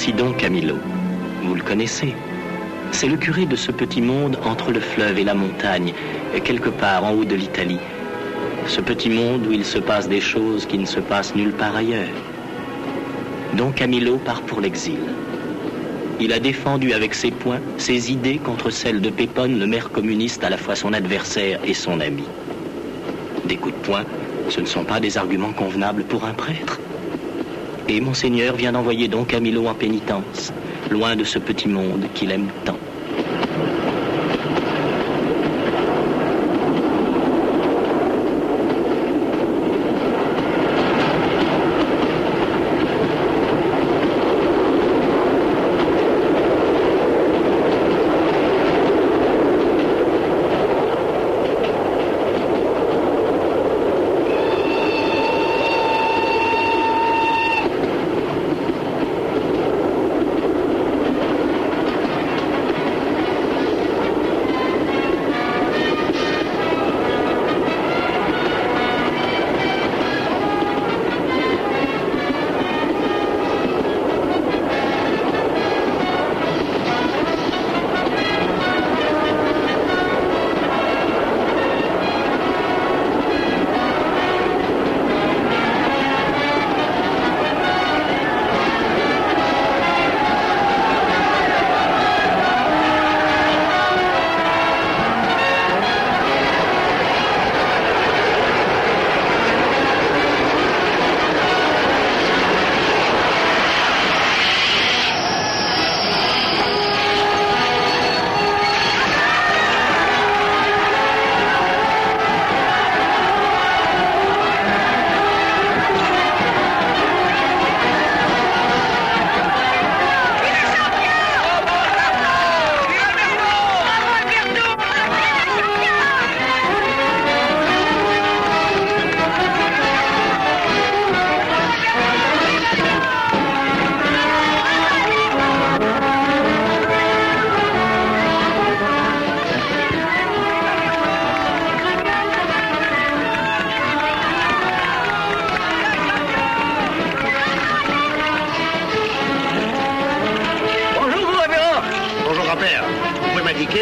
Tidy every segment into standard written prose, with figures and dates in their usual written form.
Voici donc Camillo. Vous le connaissez. C'est le curé de ce petit monde entre le fleuve et la montagne, quelque part en haut de l'Italie. Ce petit monde où il se passe des choses qui ne se passent nulle part ailleurs. Don Camillo part pour l'exil. Il a défendu avec ses poings ses idées contre celles de Pépone, le maire communiste, à la fois son adversaire et son ami. Des coups de poing, ce ne sont pas des arguments convenables pour un prêtre. Et Monseigneur vient d'envoyer Don Camillo en pénitence, loin de ce petit monde qu'il aime tant.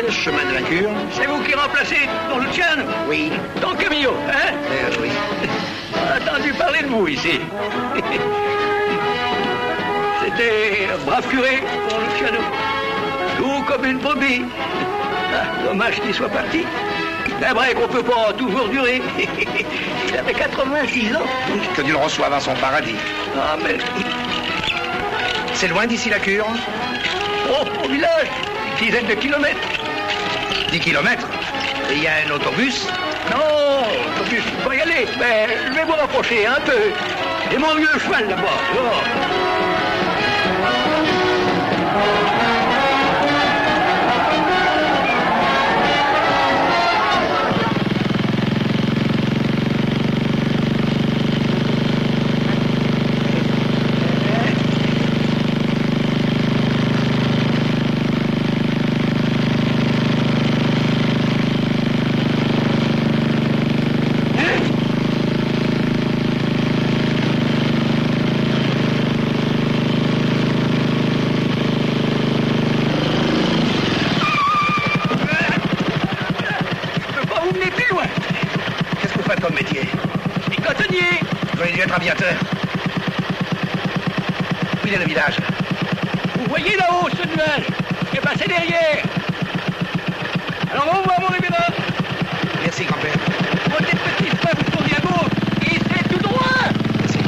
Le chemin de la cure. C'est vous qui remplacez Don Luciano? Oui. Don Camillo, hein? Oui. On a entendu parler de vous ici. C'était un brave curé, Don Luciano. Tout comme une brebis. Ah, dommage qu'il soit parti. C'est vrai qu'on peut pas toujours durer. Il avait 86 ans. Que Dieu le reçoive dans son paradis. Ah, mais... C'est loin d'ici la cure? Oh, au village, une dizaine de kilomètres. 10 kilomètres? Et il y a un autobus? Non, l'autobus, il faut y aller. Mais je vais vous rapprocher un peu. J'ai mon vieux cheval là-bas. Oh. Aviateur. Où est le village? Vous voyez là-haut ce nuage? Eh ben c'est derrière. Alors au revoir mon révérend. Merci grand-père. Montez le petit chemin, vous tournez à gauche et c'est tout droit. Merci.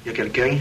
Il y a quelqu'un?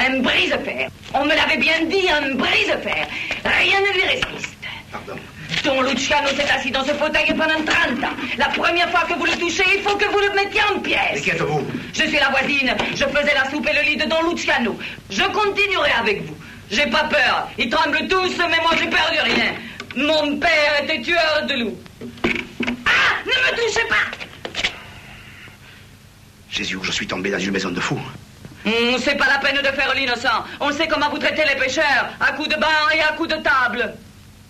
Un brise-fer. On me l'avait bien dit, un brise-fer. Rien ne lui résiste. Pardon. Don Luciano s'est assis dans ce fauteuil pendant 30 ans. La première fois que vous le touchez, il faut que vous le mettiez en pièces. Mais qui êtes-vous? Je suis la voisine. Je faisais la soupe et le lit de Don Luciano. Je continuerai avec vous. J'ai pas peur. Ils tremblent tous, mais moi j'ai peur de rien. Mon père était tueur de loups. Ah! Ne me touchez pas! Jésus, je suis tombé dans une maison de fous. C'est pas la peine de faire l'innocent. On sait comment vous traitez les pêcheurs, à coups de banc et à coups de table.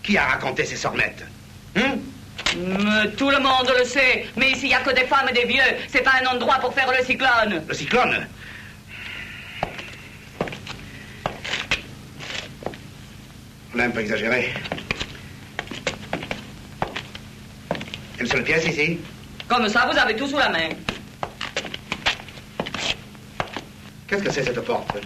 Qui a raconté ces sornettes? Tout le monde le sait, mais ici il n'y a que des femmes et des vieux. C'est pas un endroit pour faire le cyclone. Le cyclone? On a un peu exagéré. Une seule pièce ici? Comme ça, vous avez tout sous la main. Qu'est-ce que c'est cette porte?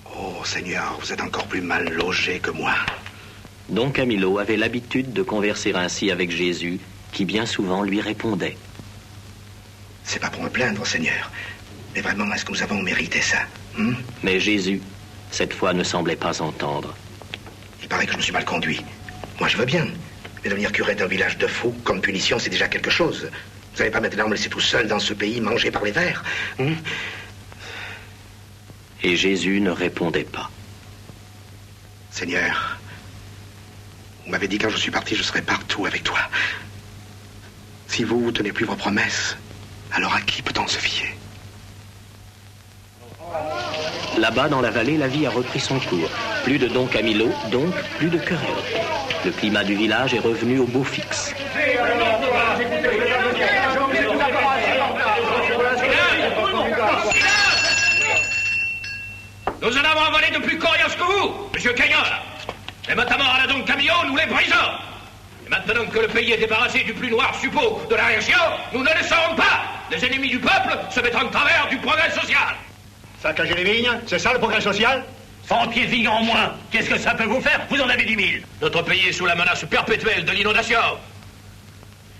Oh, Seigneur, vous êtes encore plus mal logé que moi. Don Camillo avait l'habitude de converser ainsi avec Jésus, qui bien souvent lui répondait. C'est pas pour me plaindre, Seigneur. Mais vraiment, est-ce que nous avons mérité ça? Mais Jésus, cette fois, ne semblait pas entendre. Il paraît que je me suis mal conduit. Moi, je veux bien. Mais devenir curé d'un village de fous, comme punition, c'est déjà quelque chose. Vous n'allez pas maintenant me laisser tout seul dans ce pays, mangé par les vers? Et Jésus ne répondait pas. Seigneur, vous m'avez dit quand je suis parti, je serai partout avec toi. Si vous ne tenez plus vos promesses, alors à qui peut-on se fier? Là-bas, dans la vallée, la vie a repris son cours. Plus de Don Camillo, donc plus de querelles. Le climat du village est revenu au beau fixe. Nous en avons volé de plus coriaces que vous, monsieur Cagnola. Et notamment à la Don Camillo, nous les brisons. Et maintenant que le pays est débarrassé du plus noir suppôt de la réaction, nous ne laisserons pas les ennemis du peuple se mettre en travers du progrès social. Saccager les vignes, c'est ça le progrès social? 100 pieds de vignes en moins, qu'est-ce que ça peut vous faire? Vous en avez 10 000. Notre pays est sous la menace perpétuelle de l'inondation.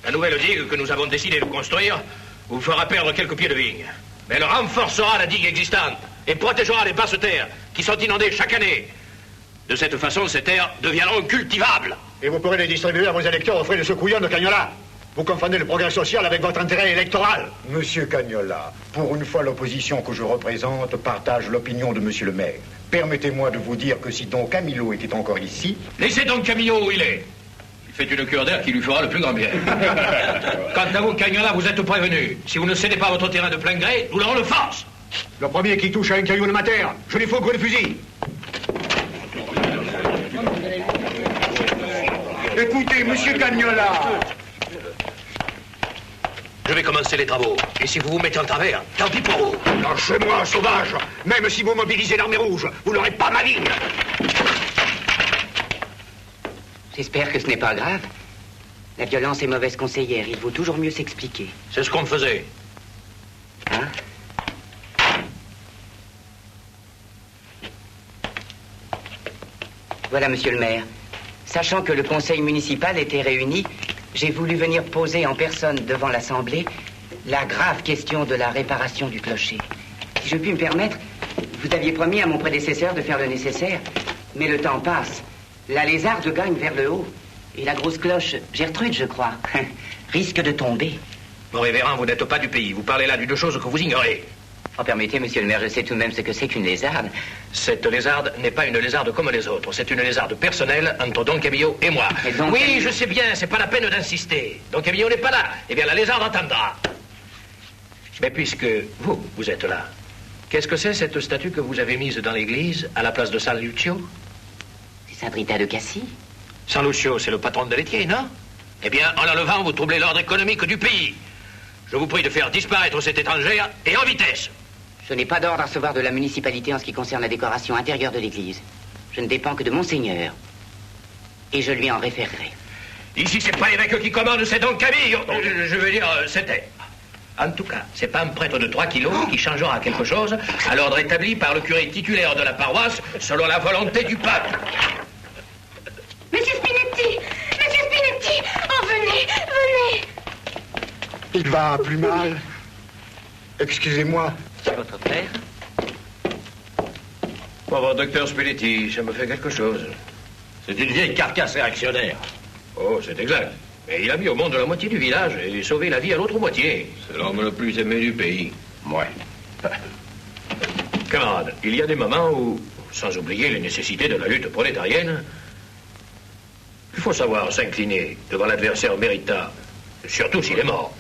La nouvelle digue que nous avons décidé de construire vous fera perdre quelques pieds de vigne. Mais elle renforcera la digue existante et protégera les basses terres qui sont inondées chaque année. De cette façon, ces terres deviendront cultivables. Et vous pourrez les distribuer à vos électeurs aux frais de ce couillon de Cagnola. Vous confondez le progrès social avec votre intérêt électoral. Monsieur Cagnola, pour une fois, l'opposition que je représente partage l'opinion de monsieur le maire. Permettez-moi de vous dire que si Don Camillo était encore ici... Laissez Don Camillo où il est. Il fait une cure d'air qui lui fera le plus grand bien. Quant à vous, Cagnola, vous êtes prévenu. Si vous ne cédez pas votre terrain de plein gré, nous l'aurons de force. Le premier qui touche à un caillou de ma terre, je lui fais au coup de fusil. Écoutez, monsieur Cagnola. Je vais commencer les travaux. Et si vous vous mettez en travers, tant pis pour vous. Lâchez-moi, sauvage. Même si vous mobilisez l'armée rouge, vous n'aurez pas ma vigne. J'espère que ce n'est pas grave. La violence est mauvaise conseillère. Il vaut toujours mieux s'expliquer. C'est ce qu'on faisait. Hein? Voilà, monsieur le maire. Sachant que le conseil municipal était réuni, j'ai voulu venir poser en personne devant l'Assemblée la grave question de la réparation du clocher. Si je puis me permettre, vous aviez promis à mon prédécesseur de faire le nécessaire, mais le temps passe. La lézarde gagne vers le haut, et la grosse cloche, Gertrude, je crois, risque de tomber. Mon révérend, vous n'êtes pas du pays. Vous parlez là d'une chose que vous ignorez. Oh, permettez, monsieur le maire, je sais tout de même ce que c'est qu'une lézarde. Cette lézarde n'est pas une lézarde comme les autres. C'est une lézarde personnelle entre Don Camillo et moi. Et donc, oui, je sais bien, c'est pas la peine d'insister. Don Camillo n'est pas là. Eh bien, la lézarde entendra. Mais puisque vous êtes là, Qu'est-ce que c'est, cette statue que vous avez mise dans l'église, à la place de San Lucio? C'est Saint Rita de Cassis. San Lucio, c'est le patron de laitier, non? Eh bien, en l'enlevant, vous troublez l'ordre économique du pays. Je vous prie de faire disparaître cette étrangère, et en vitesse. Je n'ai pas d'ordre à recevoir de la municipalité en ce qui concerne la décoration intérieure de l'église. Je ne dépends que de Monseigneur. Et je lui en référerai. Ici, c'est pas l'évêque qui commande, c'est donc Camille. Je veux dire, c'était. En tout cas, c'est pas un prêtre de 3 kilos qui changera quelque chose à l'ordre établi par le curé titulaire de la paroisse selon la volonté du pape. Monsieur Spinetti! Monsieur Spinetti! Oh, venez, venez! Il va plus mal. Excusez-moi. C'est votre père? Pauvre docteur Spinetti, ça me fait quelque chose. C'est une vieille carcasse réactionnaire. Oh, c'est exact. Mais il a mis au monde la moitié du village et sauvé la vie à l'autre moitié. C'est l'homme le plus aimé du pays. Ouais. Camarade, il y a des moments où, sans oublier les nécessités de la lutte prolétarienne, il faut savoir s'incliner devant l'adversaire méritable, surtout s'il est mort.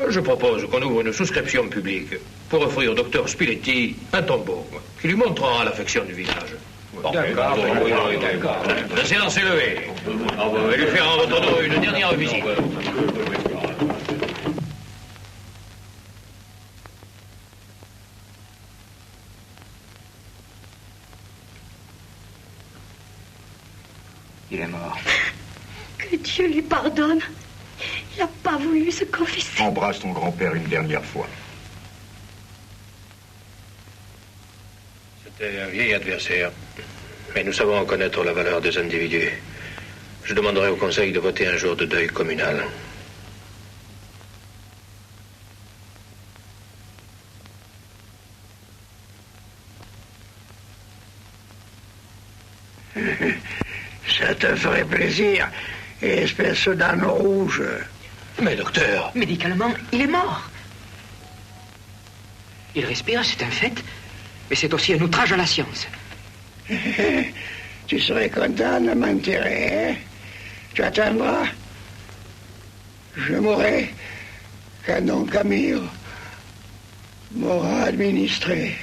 Je propose qu'on ouvre une souscription publique pour offrir au docteur Spinetti un tombeau qui lui montrera l'affection du village. D'accord. La séance est levée. On va lui faire en votre dos une dernière visite. Il est mort. Que Dieu lui pardonne. Il n'a pas voulu se confesser. Embrasse ton grand-père une dernière fois. C'était un vieil adversaire. Mais nous savons reconnaître la valeur des individus. Je demanderai au Conseil de voter un jour de deuil communal. Ça te ferait plaisir, espèce d'âne rouge. Mais docteur... Médicalement, il est mort. Il respire, c'est un fait. Mais c'est aussi un outrage à la science. Tu serais content de m'enterrer, hein? Tu attendras. Je mourrai quand Don Camille m'aura administré.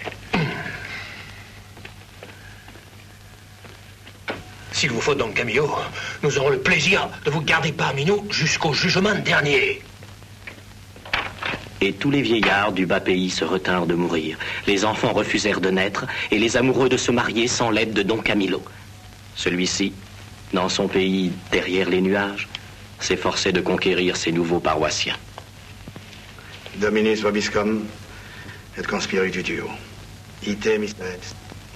S'il vous faut Don Camillo, nous aurons le plaisir de vous garder parmi nous jusqu'au jugement dernier. Et tous les vieillards du bas pays se retinrent de mourir. Les enfants refusèrent de naître et les amoureux de se marier sans l'aide de Don Camillo. Celui-ci, dans son pays derrière les nuages, s'efforçait de conquérir ses nouveaux paroissiens. Dominis vobiscum et conspiritutio. Ite miseret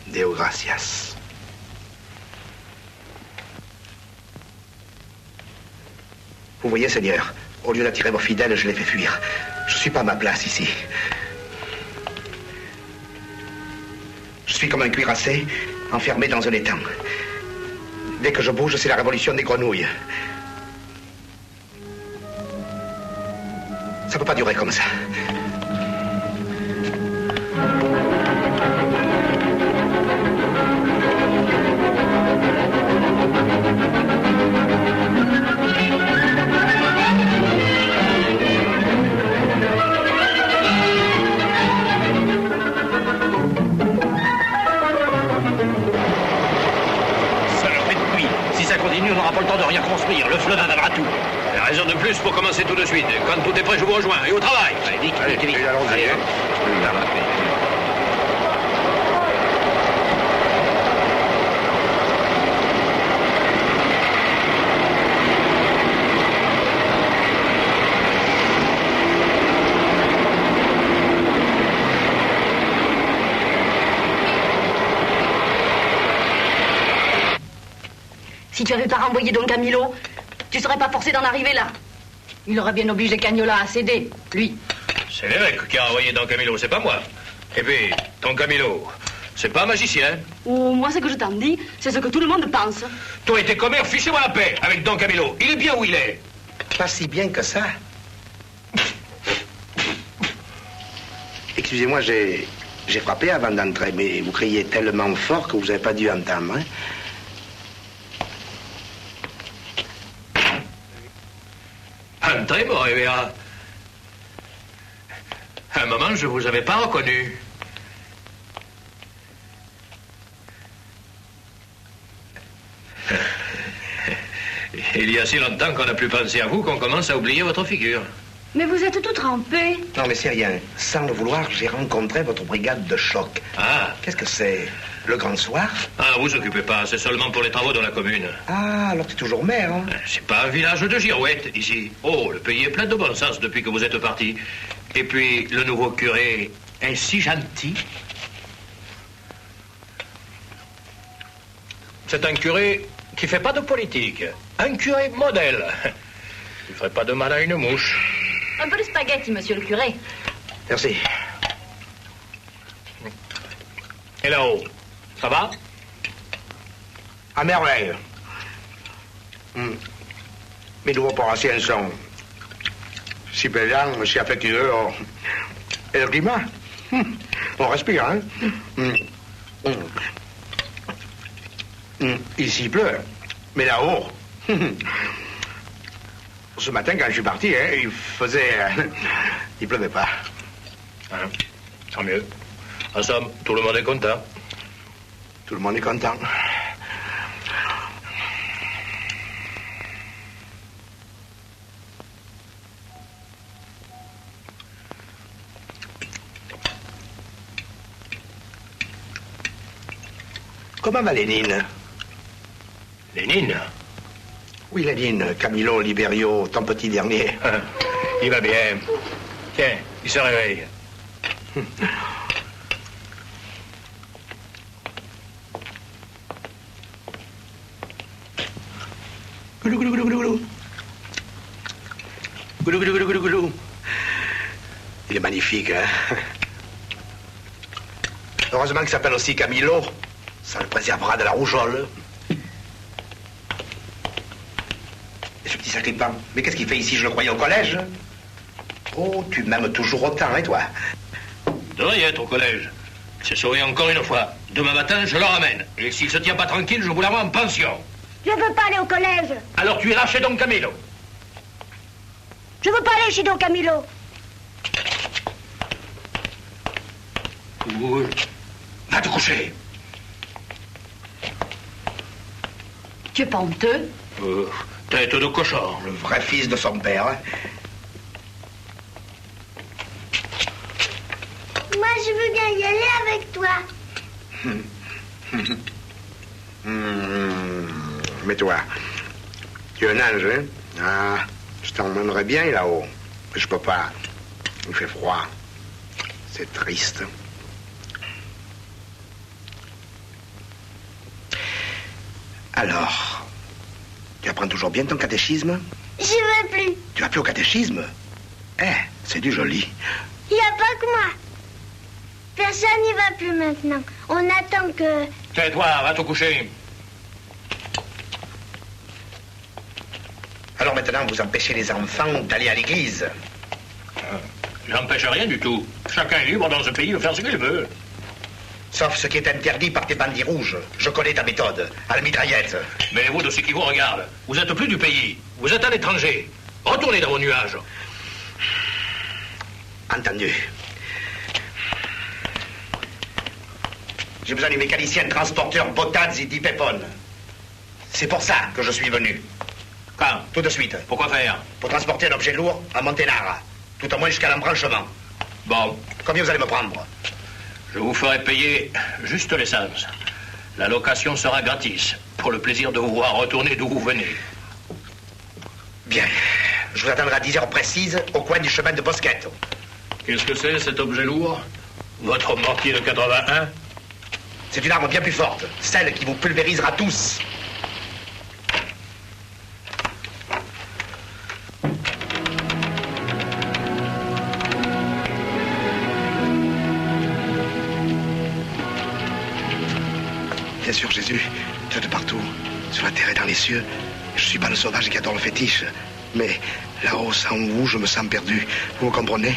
Deo gratias. Vous voyez, Seigneur, au lieu d'attirer vos fidèles, je les fais fuir. Je ne suis pas à ma place ici. Je suis comme un cuirassé enfermé dans un étang. Dès que je bouge, c'est la révolution des grenouilles. Ça ne peut pas durer comme ça. On n'aura pas le temps de rien construire. Le fleuve avalera tout. La raison de plus pour commencer tout de suite. Quand tout est prêt, je vous rejoins. Et au travail. Allez, vite, vite, vite. Allez, Si tu avais pas renvoyé Don Camillo, tu serais pas forcé d'en arriver là. Il aurait bien obligé Cagnola à céder, lui. C'est l'évêque qui a envoyé Don Camillo, c'est pas moi. Et puis, Don Camillo, c'est pas un magicien. Ou moi, ce que je t'en dis, c'est ce que tout le monde pense. Toi et tes commères, fichez-moi la paix avec Don Camillo. Il est bien où il est. Pas si bien que ça. Excusez-moi, j'ai frappé avant d'entrer, mais vous criez tellement fort que vous n'avez pas dû entendre, hein? Entrez, mon révérend. À un moment, je vous avais pas reconnu. Il y a si longtemps qu'on n'a plus pensé à vous qu'on commence à oublier votre figure. Mais vous êtes tout trempé. Non, mais c'est rien. Sans le vouloir, j'ai rencontré votre brigade de choc. Ah. Qu'est-ce que c'est? Le grand soir? Ah, vous occupez pas, c'est seulement pour les travaux de la commune. Ah, alors t'es toujours maire, hein? C'est pas un village de girouettes, ici. Oh, le pays est plein de bon sens depuis que vous êtes parti. Et puis, le nouveau curé est si gentil. C'est un curé qui fait pas de politique. Un curé modèle. Il ferait pas de mal à une mouche. Un peu de spaghetti, monsieur le curé. Merci. Et là-haut, ça va? À merveille. Mes nouveaux paroissiens sont si brillants, si affectueux. Et le climat? On respire, hein? Ici, il pleut. Mais là-haut... Ce matin, quand je suis parti, hein, il faisait... il pleuvait pas. Hein? Tant mieux. En somme, tout le monde est content. Tout le monde est content. Comment va Lénine? Lénine? Oui, Lénine, Camilo, Liberio, ton petit dernier. Il va bien. Tiens, il se réveille. Goulou, goulou, goulou, goulou. Goulou, goulou, goulou, goulou, goulou. Il est magnifique, hein? Heureusement qu'il s'appelle aussi Camilo. Ça le préservera de la rougeole. Et ce petit sacripant, mais qu'est-ce qu'il fait ici? Je le croyais au collège. Oh, tu m'aimes toujours autant, hein, toi? De rien être au collège. C'est sauvé encore une fois. Demain matin, je le ramène. Et s'il se tient pas tranquille, je vous l'envoie en pension. Je veux pas aller au collège. Alors tu iras chez Don Camilo. Je veux pas aller chez Don Camilo. Oui. Va te coucher. Tu es pas honteux? Tête de cochon. Le vrai fils de son père. Hein? Moi, je veux bien y aller avec toi. Mais toi, tu es un ange, hein? Ah, je t'emmènerais bien là-haut. Mais je peux pas. Il fait froid. C'est triste. Alors, tu apprends toujours bien ton catéchisme? Je veux plus. Tu vas plus au catéchisme? C'est du joli. Il n'y a pas que moi. Personne n'y va plus maintenant. On attend que... Tais-toi, va te coucher. Alors maintenant, vous empêchez les enfants d'aller à l'église? J'empêche rien du tout. Chacun est libre dans ce pays de faire ce qu'il veut. Sauf ce qui est interdit par tes bandits rouges. Je connais ta méthode, à la mitraillette. Mais vous, de ce qui vous regarde, vous êtes plus du pays. Vous êtes à l'étranger. Retournez dans vos nuages. Entendu. J'ai besoin du mécanicien transporteur Botaz et d'Ipépone. C'est pour ça que je suis venu. Quand? Tout de suite. Pourquoi faire? Pour transporter un objet lourd à Monténard. Tout au moins jusqu'à l'embranchement. Bon. Combien vous allez me prendre? Je vous ferai payer juste l'essence. La location sera gratis, pour le plaisir de vous voir retourner d'où vous venez. Bien. Je vous attendrai à 10 heures précises, au coin du chemin de Bosquette. Qu'est-ce que c'est, cet objet lourd? Votre mortier de 81? C'est une arme bien plus forte, celle qui vous pulvérisera tous. Bien sûr, Jésus, tu es de partout, sur la terre et dans les cieux. Je suis pas le sauvage qui adore le fétiche, mais là-haut, sans vous, je me sens perdu. Vous me comprenez?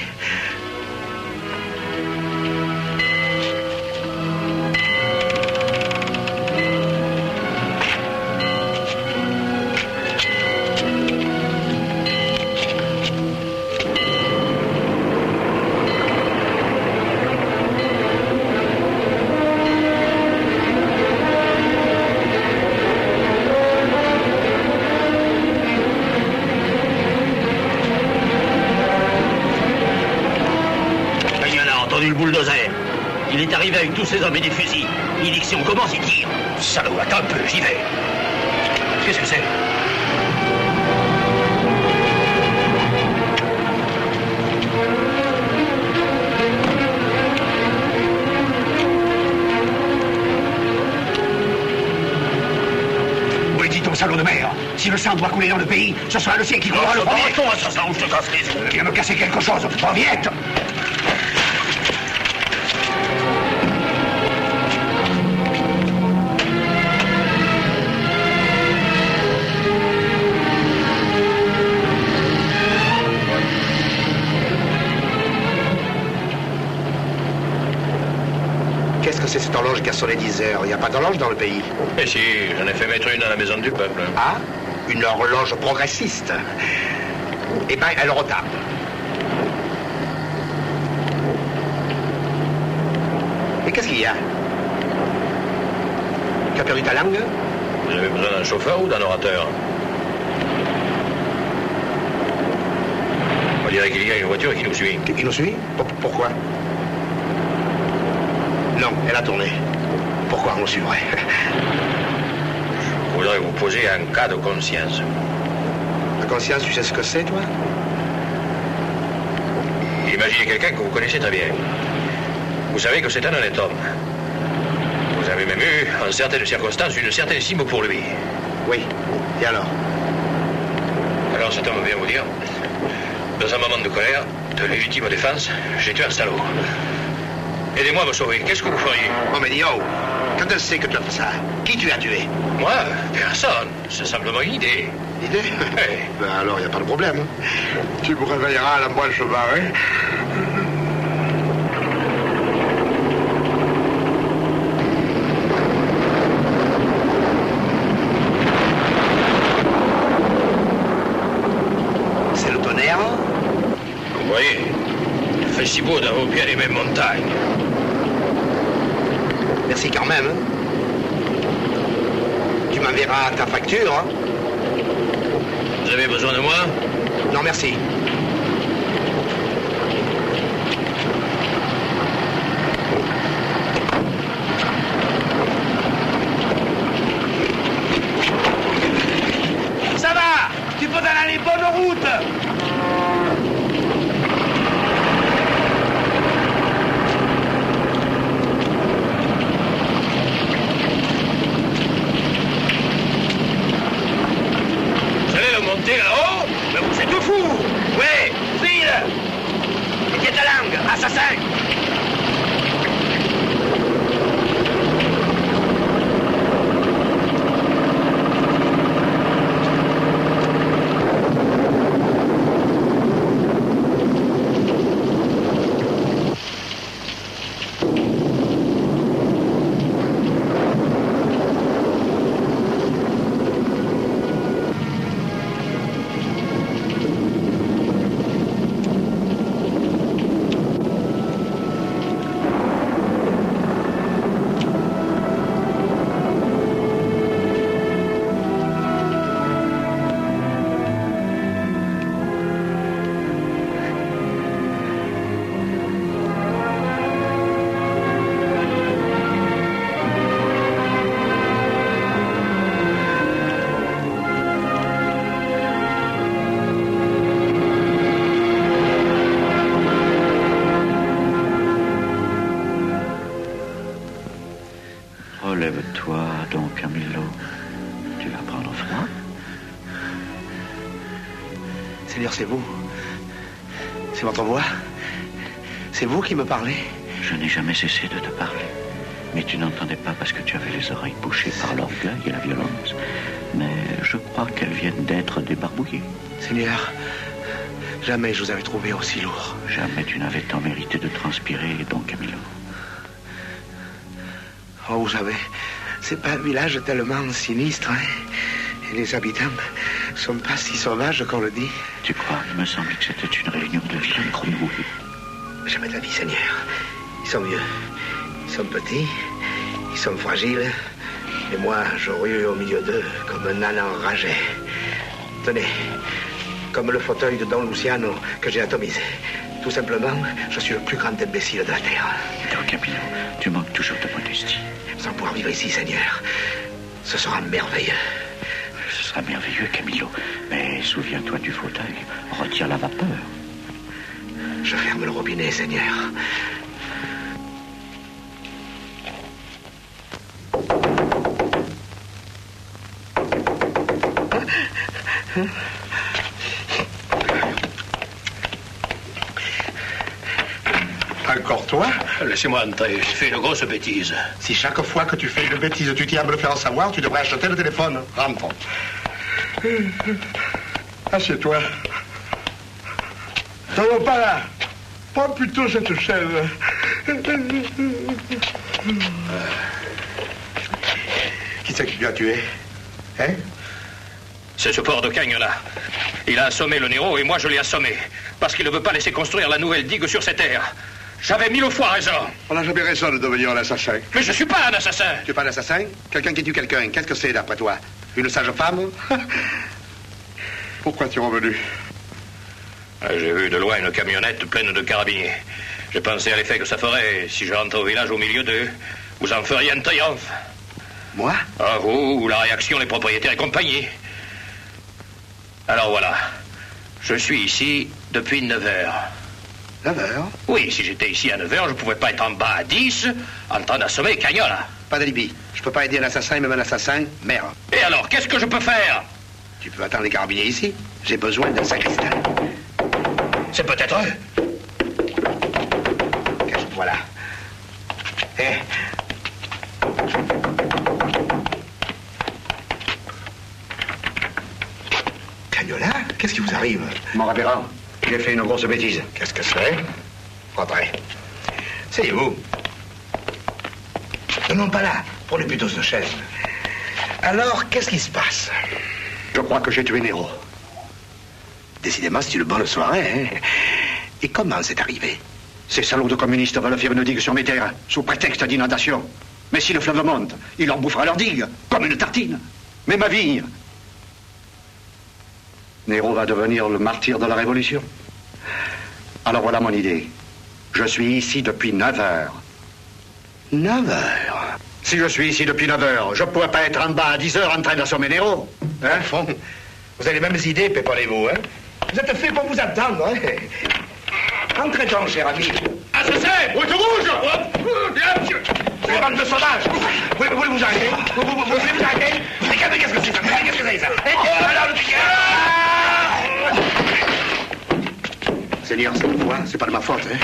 entendu le bulldozer. Il est arrivé avec tous ses hommes et des fusils. Il dit que si on commence, il tire. Salaud, attends un peu, j'y vais. Qu'est-ce que c'est? Oui, dis ton salaud de mer. Si le sang doit couler dans le pays, ce sera le sien qui coulera le premier. Arrête-toi, assassin, ou je te casse les yeux. Viens me casser quelque chose. Pas vite. Qu'est-ce que c'est cette horloge qui a sonné 10 heures? Il n'y a pas d'horloge dans le pays. Eh si, j'en ai fait mettre une à la maison du peuple. Ah, une horloge progressiste. Eh ben, elle retarde. Et qu'est-ce qu'il y a? Tu as perdu ta langue? Vous avez besoin d'un chauffeur ou d'un orateur? On dirait qu'il y a une voiture qui nous suit. Qui nous suit? Pourquoi? Non, elle a tourné. Pourquoi on le suivrait? Je voudrais vous poser un cas de conscience. La conscience, tu sais ce que c'est, toi? Imaginez quelqu'un que vous connaissez très bien. Vous savez que c'est un honnête homme. Vous avez même eu, en certaines circonstances, une certaine estime pour lui. Oui. Et alors? Alors cet homme vient vous dire, dans un moment de colère, de légitime défense, j'ai tué un salaud. Aidez-moi à me sauver. Qu'est-ce que vous feriez? Oh, mais dis, oh, quand elle sait que tu as fait ça, qui tu as tué? Moi? Personne. C'est simplement une idée. Idée? Oui. Ben alors, il n'y a pas de problème. Tu me réveilleras à la moelle chevarée. C'est le tonnerre? Vous voyez, il fait si beau d'avoir bien les mêmes montagnes. Merci quand même. Tu m'enverras ta facture. Hein? Vous avez besoin de moi? Non, merci. Ça va? Tu peux aller les bonnes routes. Montez là-haut? Mais vous êtes fou! Oui, file! Et tiens ta langue, assassin! Relève-toi, Don Camillo. Tu vas prendre froid. Seigneur, c'est vous. C'est votre voix. C'est vous qui me parlez. Je n'ai jamais cessé de te parler. Mais tu n'entendais pas parce que tu avais les oreilles bouchées par l'orgueil et la violence. Mais je crois qu'elles viennent d'être débarbouillées. Seigneur, jamais je vous avais trouvé aussi lourd. Jamais tu n'avais tant mérité de transpirer, Don Camillo. Oh, vous savez, c'est pas un village tellement sinistre, hein? Et les habitants sont pas si sauvages qu'on le dit. Tu crois? Il me semble que c'était une réunion de vilains grenouilles. Jamais de la vie, Seigneur. Ils sont vieux. Ils sont petits. Ils sont fragiles. Et moi, j'aurais eu au milieu d'eux comme un âne enragé. Tenez, comme le fauteuil de Don Luciano que j'ai atomisé. Tout simplement, je suis le plus grand imbécile de la Terre. Don Camillo, tu manques toujours de modestie. Sans pouvoir vivre ici, Seigneur, ce sera merveilleux. Ce sera merveilleux, Camillo. Mais souviens-toi du fauteuil. Retire la vapeur. Je ferme le robinet, Seigneur. Encore toi? Laissez-moi entrer, j'ai fait une grosse bêtise. Si chaque fois que tu fais une bêtise, tu tiens à me le faire en savoir, tu devrais acheter le téléphone. Rentre. Assieds-toi. Non, pas là. Prends plutôt cette chaise. Qui c'est qui lui a tué? Hein? C'est ce porc de Cagnola. Il a assommé le Nero et moi je l'ai assommé. Parce qu'il ne veut pas laisser construire la nouvelle digue sur ses terres. J'avais 1000 fois raison. On n'a jamais raison de devenir un assassin. Mais je suis pas un assassin. Tu es pas un assassin? Quelqu'un qui tue quelqu'un, qu'est-ce que c'est d'après toi? Une sage femme? Pourquoi tu es revenu? J'ai vu de loin une camionnette pleine de carabiniers. J'ai pensé à l'effet que ça ferait si je rentrais au village au milieu d'eux. Vous en feriez un triomphe. Moi? Ah, vous, la réaction, les propriétaires et compagnie. Alors voilà. Je suis ici depuis 9 heures. 9 heures? Oui, si j'étais ici à 9 heures, je pouvais pas être en bas à 10 en train d'assommer Cagnola. Pas d'alibi. Je peux pas aider un assassin, même un assassin, merde. Et alors, qu'est-ce que je peux faire? Tu peux attendre les carabiniers ici. J'ai besoin d'un sacristain. C'est peut-être eux. Cache-toi là. Eh? Cagnola? Qu'est-ce qui vous arrive? Mon révérend, j'ai fait une grosse bêtise. Qu'est-ce que c'est? Rentrez. C'est vous. Non, pas là. Prenez plutôt cette chaise. Alors, qu'est-ce qui se passe? Je crois que j'ai tué Nero. Décidément, c'est une bonne soirée, hein? Et comment c'est arrivé? Ces salauds de communistes veulent faire une digue sur mes terres, sous prétexte d'inondation. Mais si le fleuve monte, il leur bouffera leur digue, comme une tartine. Mais ma vigne... Nero va devenir le martyr de la Révolution. Alors voilà mon idée. Je suis ici depuis 9 heures. 9 heures? Si je suis ici depuis 9 heures, je ne pourrais pas être en bas à 10 heures en train d'assommer Nero. Hein, fond? Vous avez les mêmes idées, pépolez-vous, hein? Vous êtes fait pour vous attendre, hein? Entrez donc, cher ami. Assassin! Route rouge! C'est bande de sauvages! Vous voulez vous arrêter? Vous voulez vous arrêter? Regardez, qu'est-ce que c'est ça? Qu'est-ce que c'est ça? Seigneur, cette fois, c'est pas de ma faute, hein?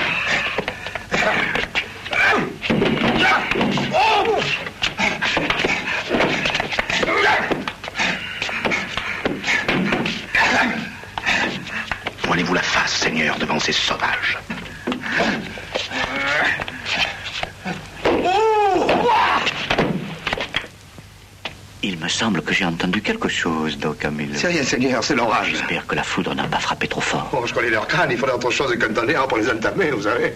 Voilez-vous la face, Seigneur, devant ces sauvages. Il me semble que j'ai entendu quelque chose, Don Camillo. C'est rien, Seigneur, c'est l'orage. J'espère que la foudre n'a pas frappé trop fort. Oh, je connais leur crâne, il faudrait autre chose qu'un tonnerre pour les entamer, vous savez.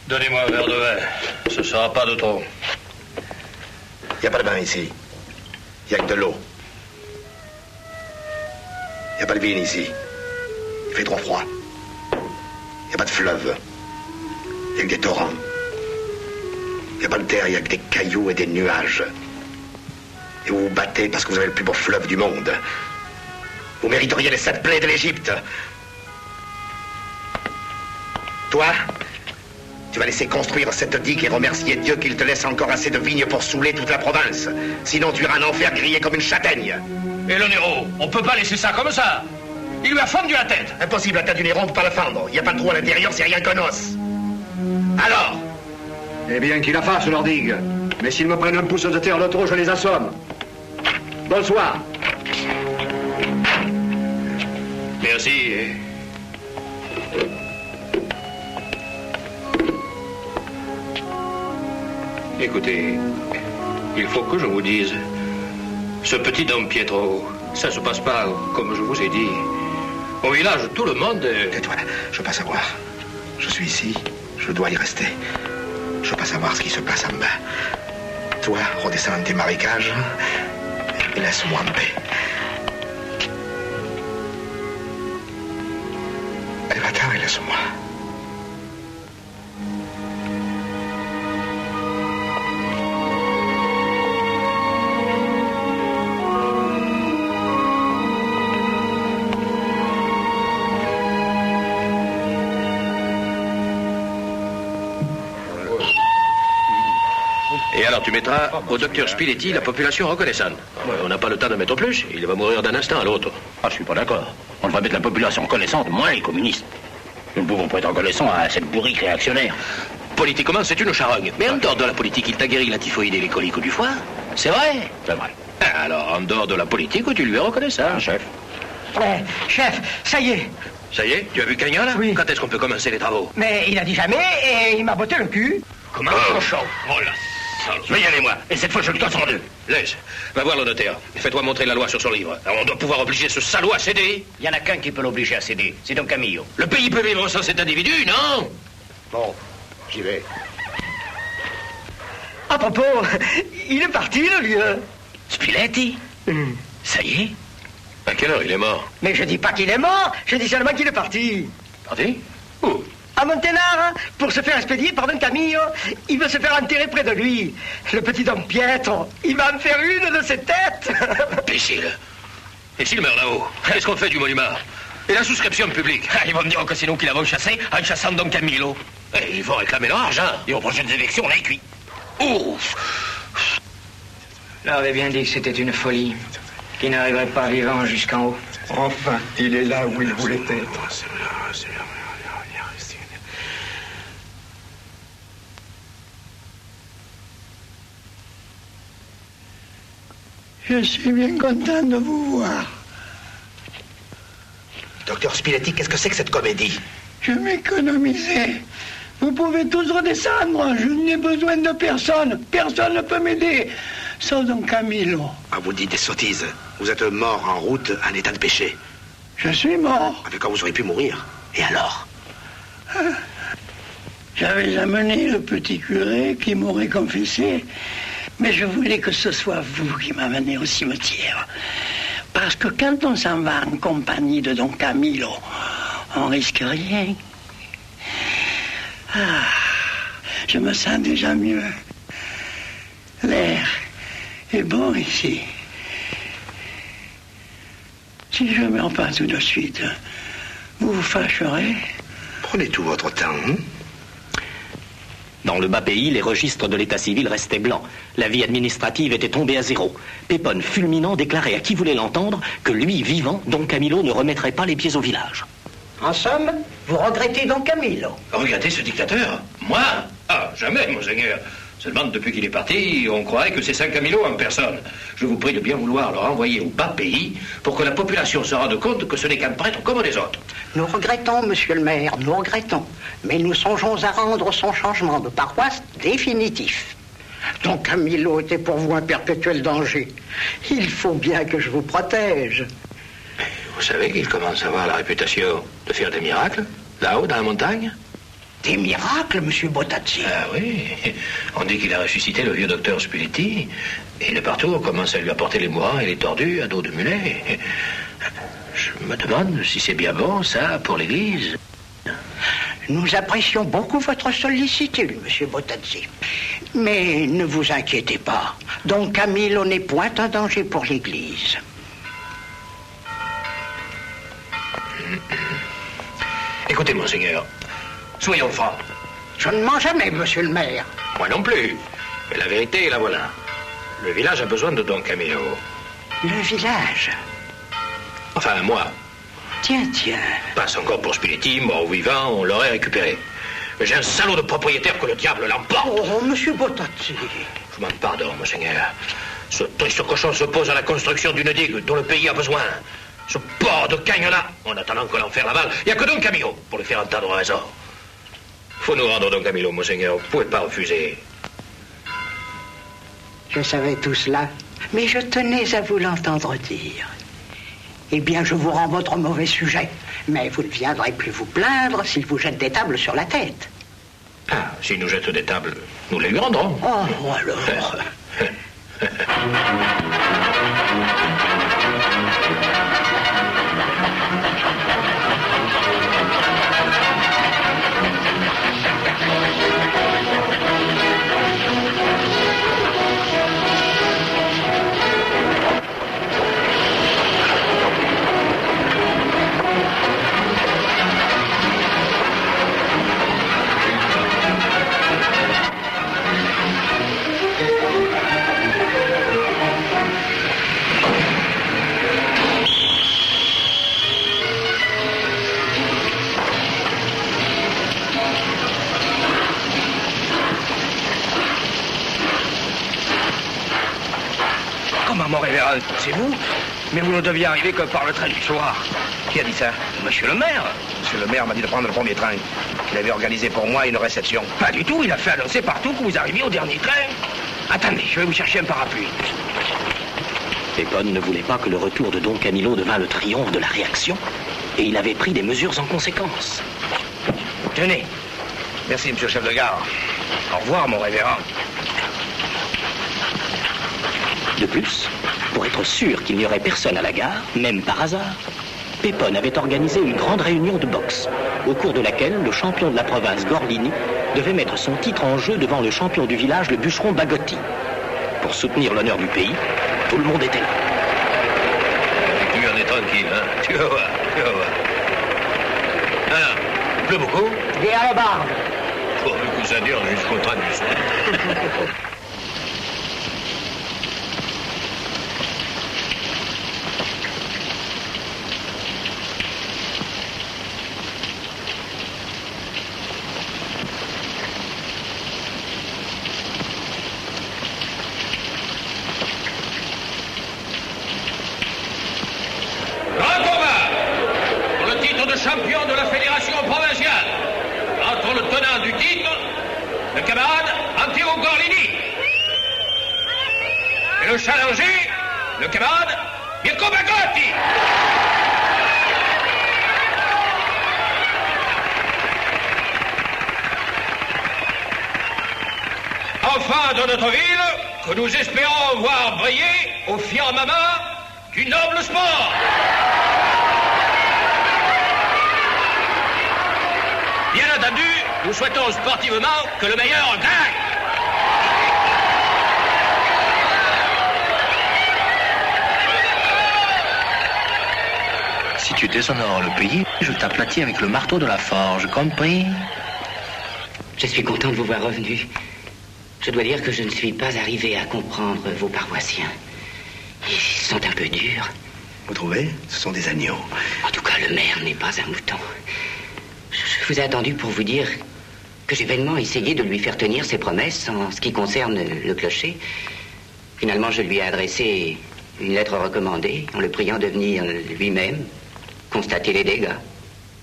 Donnez-moi un verre de vin. Ce sera pas de trop. Il n'y a pas de vin ici. Il n'y a que de l'eau. Il n'y a pas de vigne ici. Il fait trop froid. Il n'y a pas de fleuve. Il n'y a que des torrents. Il n'y a pas de terre, il n'y a que des cailloux et des nuages. Et vous vous battez parce que vous avez le plus beau fleuve du monde. Vous mériteriez les 7 plaies de l'Égypte. Toi, tu vas laisser construire cette digue et remercier Dieu qu'il te laisse encore assez de vignes pour saouler toute la province. Sinon, tu iras en enfer grillé comme une châtaigne. Et le Nero, on peut pas laisser ça comme ça. Il lui a fendu la tête. Impossible, la tête du Nero, on ne peut pas la fendre. Il n'y a pas de trou à l'intérieur, c'est rien qu'un os. Alors? Eh bien, qu'il la fasse, leur digue. Mais s'ils me prennent un pouce de terre de trop, je les assomme. Bonsoir. Merci. Écoutez, il faut que je vous dise, ce petit Don Pietro, ça se passe pas comme je vous ai dit. Au village, tout le monde... Tais-toi, je veux pas savoir. Je suis ici, je dois y rester. Je veux pas savoir ce qui se passe en bas. De toute Repose-toi, redescends dans tes marécages et laisse-moi en paix. Allez, va-t'en et laisse-moi. Et alors tu mettras au docteur Spiletti la population reconnaissante. Ouais, on n'a pas le temps de mettre plus, il va mourir d'un instant à l'autre. Ah, je suis pas d'accord. On devrait mettre la population reconnaissante, moins les communistes. Nous ne pouvons pas être reconnaissants à cette bourrique réactionnaire. Politiquement, c'est une charogne. Mais en dehors de la politique, il t'a guéri la typhoïde et les coliques du foie. C'est vrai? C'est vrai. Alors, en dehors de la politique, tu lui es reconnaissant, chef. Chef, ça y est. Ça y est? Tu as vu Cagnon, là? Oui. Quand est-ce qu'on peut commencer les travaux? Mais il a dit jamais et il m'a botté le cul. Comment? Cochon. Oh là. Je vais y aller, moi. Et cette fois, je le casse en deux. Laisse. Va voir le notaire. Fais-toi montrer la loi sur son livre. Alors, on doit pouvoir obliger ce salaud à céder. Il n'y en a qu'un qui peut l'obliger à céder. C'est Don Camillo. Le pays peut vivre sans cet individu, non? Bon, j'y vais. À propos, il est parti, le lieu. Spiletti? Ça y est? À quelle heure il est mort? Mais je dis pas qu'il est mort, je dis seulement qu'il est parti. Parti? Où? À Monténard, pour se faire expédier par Don Camillo, il veut se faire enterrer près de lui. Le petit Don Pietro, il va me faire une de ses têtes. Imbécile. Et s'il meurt là-haut, qu'est-ce qu'on fait du monument? Et la souscription publique? Ils vont me dire que c'est nous qui l'avons chassé en chassant Don Camillo. Ils vont réclamer leur argent. Et aux prochaines élections, on est cuit. Ouf! Je leur avais bien dit que c'était une folie, qu'il n'arriverait pas vivant jusqu'en haut. Enfin, il est là où il voulait être. Je suis bien content de vous voir. Docteur Spiletti, qu'est-ce que c'est que cette comédie? Je m'économisais. Vous pouvez tous redescendre. Je n'ai besoin de personne. Personne ne peut m'aider. Sauf Don Camillo. Ah, vous dites des sottises. Vous êtes mort en route en état de péché. Je suis mort. Avec quoi vous auriez pu mourir? Et alors? J'avais amené le petit curé qui m'aurait confessé. Mais je voulais que ce soit vous qui m'amenez au cimetière. Parce que quand on s'en va en compagnie de Don Camillo, on risque rien. Ah, je me sens déjà mieux. L'air est bon ici. Si je ne meurs pas tout de suite, vous vous fâcherez? Prenez tout votre temps, hein? Dans le bas pays, les registres de l'état civil restaient blancs. La vie administrative était tombée à zéro. Pépone, fulminant, déclarait à qui voulait l'entendre que lui, vivant, Don Camillo ne remettrait pas les pieds au village. En somme, vous regrettez Don Camillo? Regrettez ce dictateur? Moi? Ah, jamais, monseigneur. Seulement, depuis qu'il est parti, on croirait que c'est Saint Camillo en personne. Je vous prie de bien vouloir le renvoyer au bas pays pour que la population se rende compte que ce n'est qu'un prêtre comme les autres. Nous regrettons, monsieur le maire, nous regrettons. Mais nous songeons à rendre son changement de paroisse définitif. Don Camillo était pour vous un perpétuel danger. Il faut bien que je vous protège. Vous savez qu'il commence à avoir la réputation de faire des miracles, là-haut, dans la montagne? Des miracles, monsieur Botazzi? Ah oui, on dit qu'il a ressuscité le vieux docteur Spiletti, et de partout on commence à lui apporter les mourants et les tordus à dos de mulet. Je me demande si c'est bien bon, ça, pour l'Église. Nous apprécions beaucoup votre sollicitude, monsieur Botazzi. Mais ne vous inquiétez pas, Don Camillo n'est point un danger pour l'Église. Écoutez, monseigneur, soyons francs. Je ne mens jamais, monsieur le maire. Moi non plus. Mais la vérité, la voilà. Le village a besoin de Don Camillo. Le village? Enfin, moi. Tiens. Passe encore pour Spiletti, mort ou vivant, on l'aurait récupéré. Mais j'ai un salaud de propriétaire que le diable l'emporte. Oh, monsieur Botazzi. Je m'en pardonne, monseigneur. Ce triste cochon s'oppose à la construction d'une digue dont le pays a besoin. Ce porc de Cagnola, en attendant que l'enfer l'avale, il n'y a que Don Camillo pour lui faire entendre raison. Faut nous rendre Don Camillo, monseigneur. Vous ne pouvez pas refuser. Je savais tout cela, mais je tenais à vous l'entendre dire. Eh bien, je vous rends votre mauvais sujet, mais vous ne viendrez plus vous plaindre s'il vous jette des tables sur la tête. Ah, s'il nous jette des tables, nous les lui rendrons. Oh, alors... Mon révérend, c'est vous? Mais vous ne deviez arriver que par le train du soir. Qui a dit ça? Monsieur le maire. Monsieur le maire m'a dit de prendre le premier train. Il avait organisé pour moi une réception. Pas du tout, il a fait annoncer partout que vous arriviez au dernier train. Attendez, je vais vous chercher un parapluie. Pépone ne voulait pas que le retour de Don Camillo devint le triomphe de la réaction, et il avait pris des mesures en conséquence. Tenez. Merci, monsieur le chef de gare. Au revoir, mon révérend. De plus, pour être sûr qu'il n'y aurait personne à la gare, même par hasard, Pépone avait organisé une grande réunion de boxe, au cours de laquelle le champion de la province Gorlini devait mettre son titre en jeu devant le champion du village, le bûcheron Bagotti. Pour soutenir l'honneur du pays, tout le monde était là. Tu en es tranquille, hein? Tu vas voir, tu vas voir. Alors, il pleut beaucoup? Des hallebardes. Pourvu que ça dure jusqu'au train du soir. Champion de la fédération provinciale, entre le tenant du titre, le camarade Antero Gorlini, et le challenger, le camarade Mirko Bagotti. Enfin, dans notre ville, que nous espérons voir briller au firmament du noble sport. Bien entendu, nous souhaitons sportivement que le meilleur gagne. Si tu déshonores le pays, je t'aplatis avec le marteau de la forge, compris? Je suis content de vous voir revenu. Je dois dire que je ne suis pas arrivé à comprendre vos paroissiens. Ils sont un peu durs. Vous trouvez? Ce sont des agneaux. En tout cas, le maire n'est pas un mouton. Je vous ai attendu pour vous dire que j'ai vainement essayé de lui faire tenir ses promesses en ce qui concerne le clocher. Finalement, je lui ai adressé une lettre recommandée en le priant de venir lui-même constater les dégâts.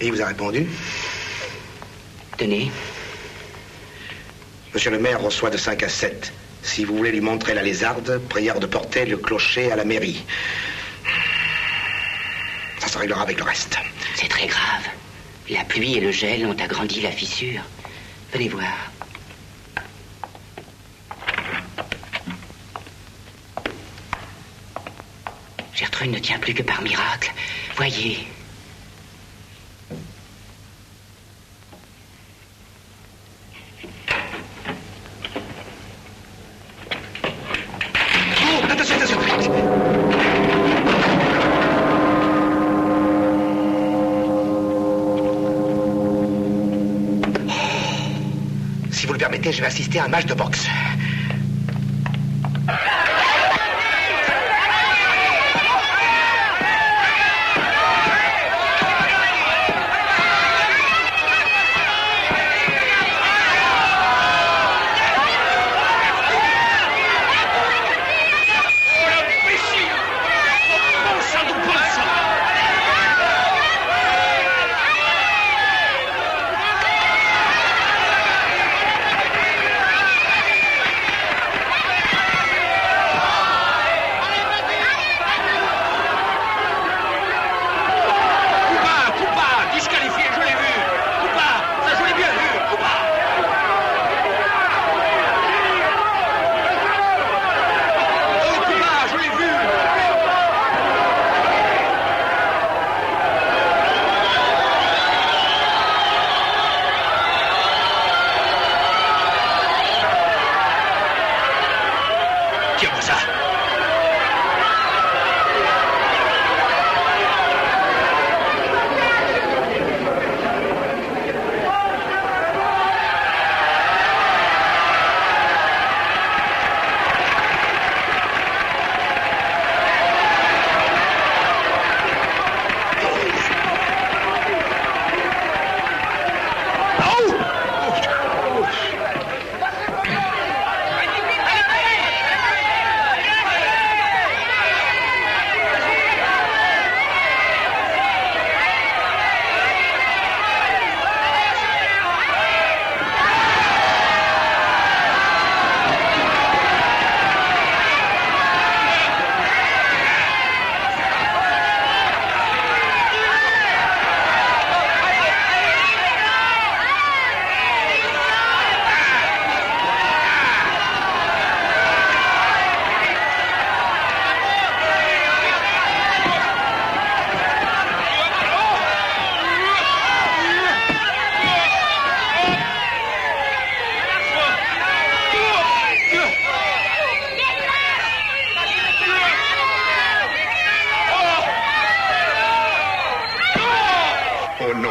Et il vous a répondu? Tenez. Monsieur le maire reçoit de 5 à 7. Si vous voulez lui montrer la lézarde, prière de porter le clocher à la mairie. Ça se réglera avec le reste. C'est très grave. La pluie et le gel ont agrandi la fissure. Venez voir. Gertrude ne tient plus que par miracle. Voyez. Oh, attention, attention. Si vous le permettez, je vais assister à un match de boxe.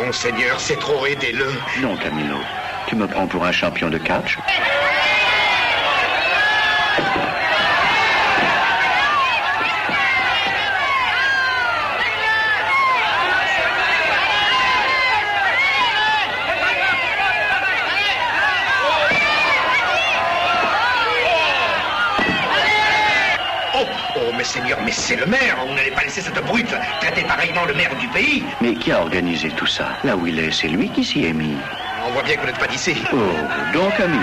Non, Seigneur, c'est trop, aidez-le. Non, Camilo. Tu me prends pour un champion de catch? Seigneur, mais c'est le maire. On n'allait pas laisser cette brute traiter pareillement le maire du pays. Mais qui a organisé tout ça? Là où il est, c'est lui qui s'y est mis. On voit bien que vous n'êtes pas d'ici. Oh, donc Camilo.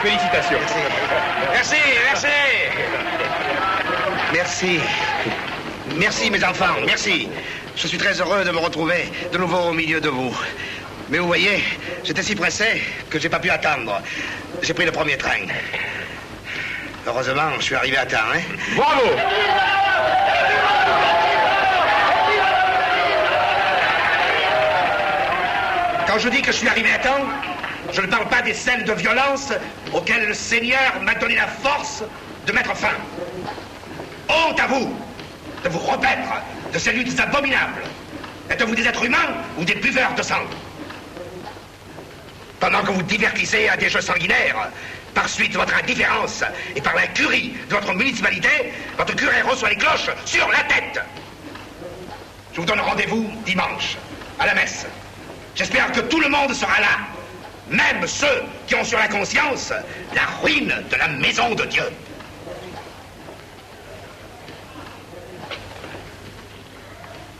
Félicitations. Merci, merci. Merci. Merci, mes enfants, merci. Je suis très heureux de me retrouver de nouveau au milieu de vous. Mais vous voyez, j'étais si pressé que j'ai pas pu attendre. J'ai pris le premier train. Heureusement, je suis arrivé à temps, hein? Bravo! Quand je dis que je suis arrivé à temps, je ne parle pas des scènes de violence auxquelles le Seigneur m'a donné la force de mettre fin. Honte à vous de vous repaître de ces luttes abominables. Êtes-vous des êtres humains ou des buveurs de sang? Pendant que vous divertissez à des jeux sanguinaires, par suite de votre indifférence et par l'incurie de votre municipalité, votre curé reçoit les cloches sur la tête. Je vous donne rendez-vous dimanche, à la messe. J'espère que tout le monde sera là. Même ceux qui ont sur la conscience la ruine de la maison de Dieu.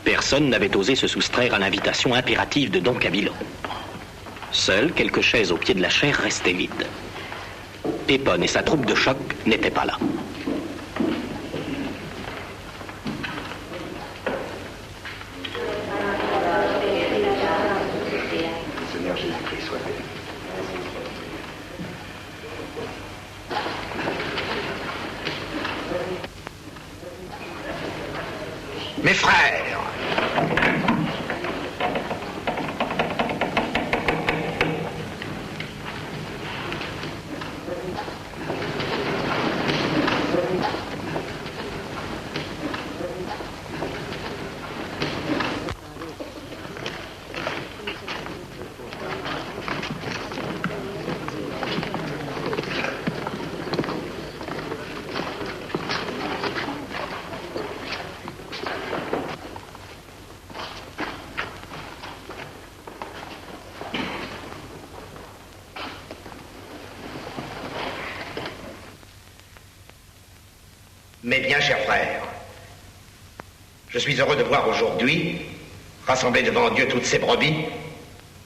Personne n'avait osé se soustraire à l'invitation impérative de Don Camilo. Seules quelques chaises au pied de la chaire restaient vides. Pépone et sa troupe de choc n'étaient pas là. Mes frères, mes bien chers frères, je suis heureux de voir aujourd'hui, rassemblées devant Dieu toutes ces brebis,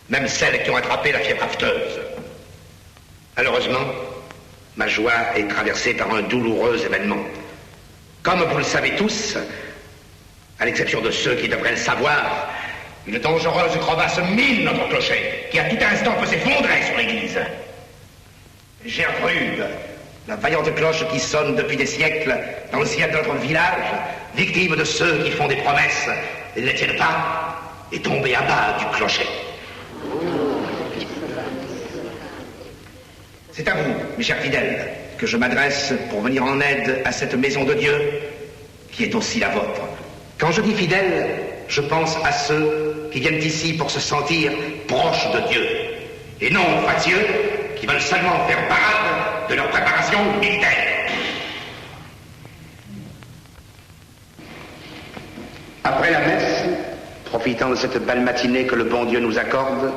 même celles qui ont attrapé la fièvre afteuse. Malheureusement, ma joie est traversée par un douloureux événement. Comme vous le savez tous, à l'exception de ceux qui devraient le savoir, une dangereuse crevasse mine notre clocher, qui à tout instant peut s'effondrer sur l'église. Gertrude, la vaillante cloche qui sonne depuis des siècles dans le ciel de notre village, victime de ceux qui font des promesses et ne les tiennent pas, est tombée à bas du clocher. C'est à vous, mes chers fidèles, que je m'adresse pour venir en aide à cette maison de Dieu, qui est aussi la vôtre. Quand je dis fidèles, je pense à ceux qui viennent ici pour se sentir proches de Dieu, et non aux factieux qui veulent seulement faire parade de leur préparation militaire. Après la messe, profitant de cette belle matinée que le bon Dieu nous accorde,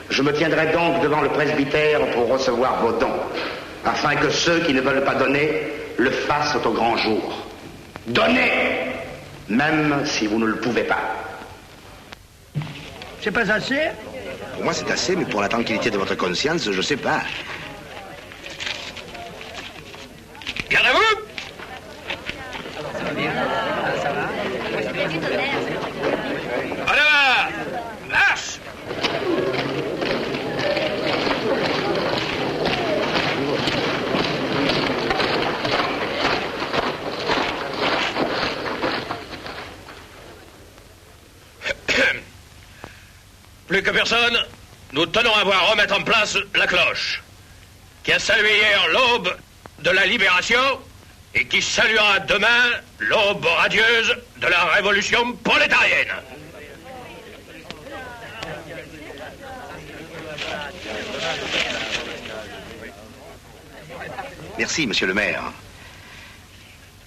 je me tiendrai donc devant le presbytère pour recevoir vos dons, afin que ceux qui ne veulent pas donner le fassent au grand jour. Donnez, même si vous ne le pouvez pas. C'est pas assez? Pour moi, c'est assez, mais pour la tranquillité de votre conscience, je sais pas. Gardez-vous! Alors, marche! Plus que personne, nous tenons à voir remettre en place la cloche, qui a salué hier l'aube de la libération et qui saluera demain l'aube radieuse de la révolution prolétarienne. Merci, monsieur le maire.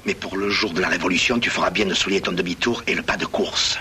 Mais pour le jour de la révolution, tu feras bien de souligner ton demi-tour et le pas de course.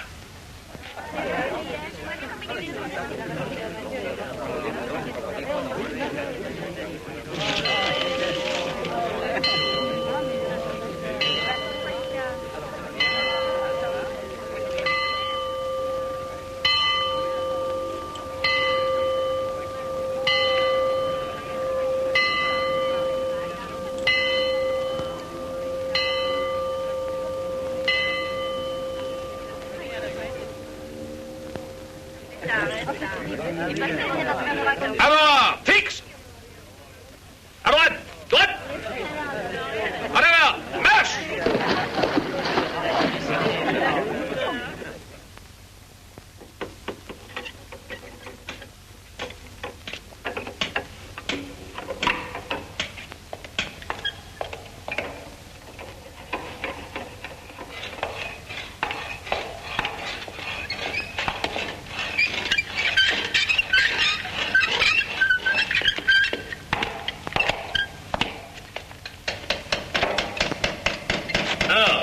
Avant, fixe! À droite, droite! En avant, marche!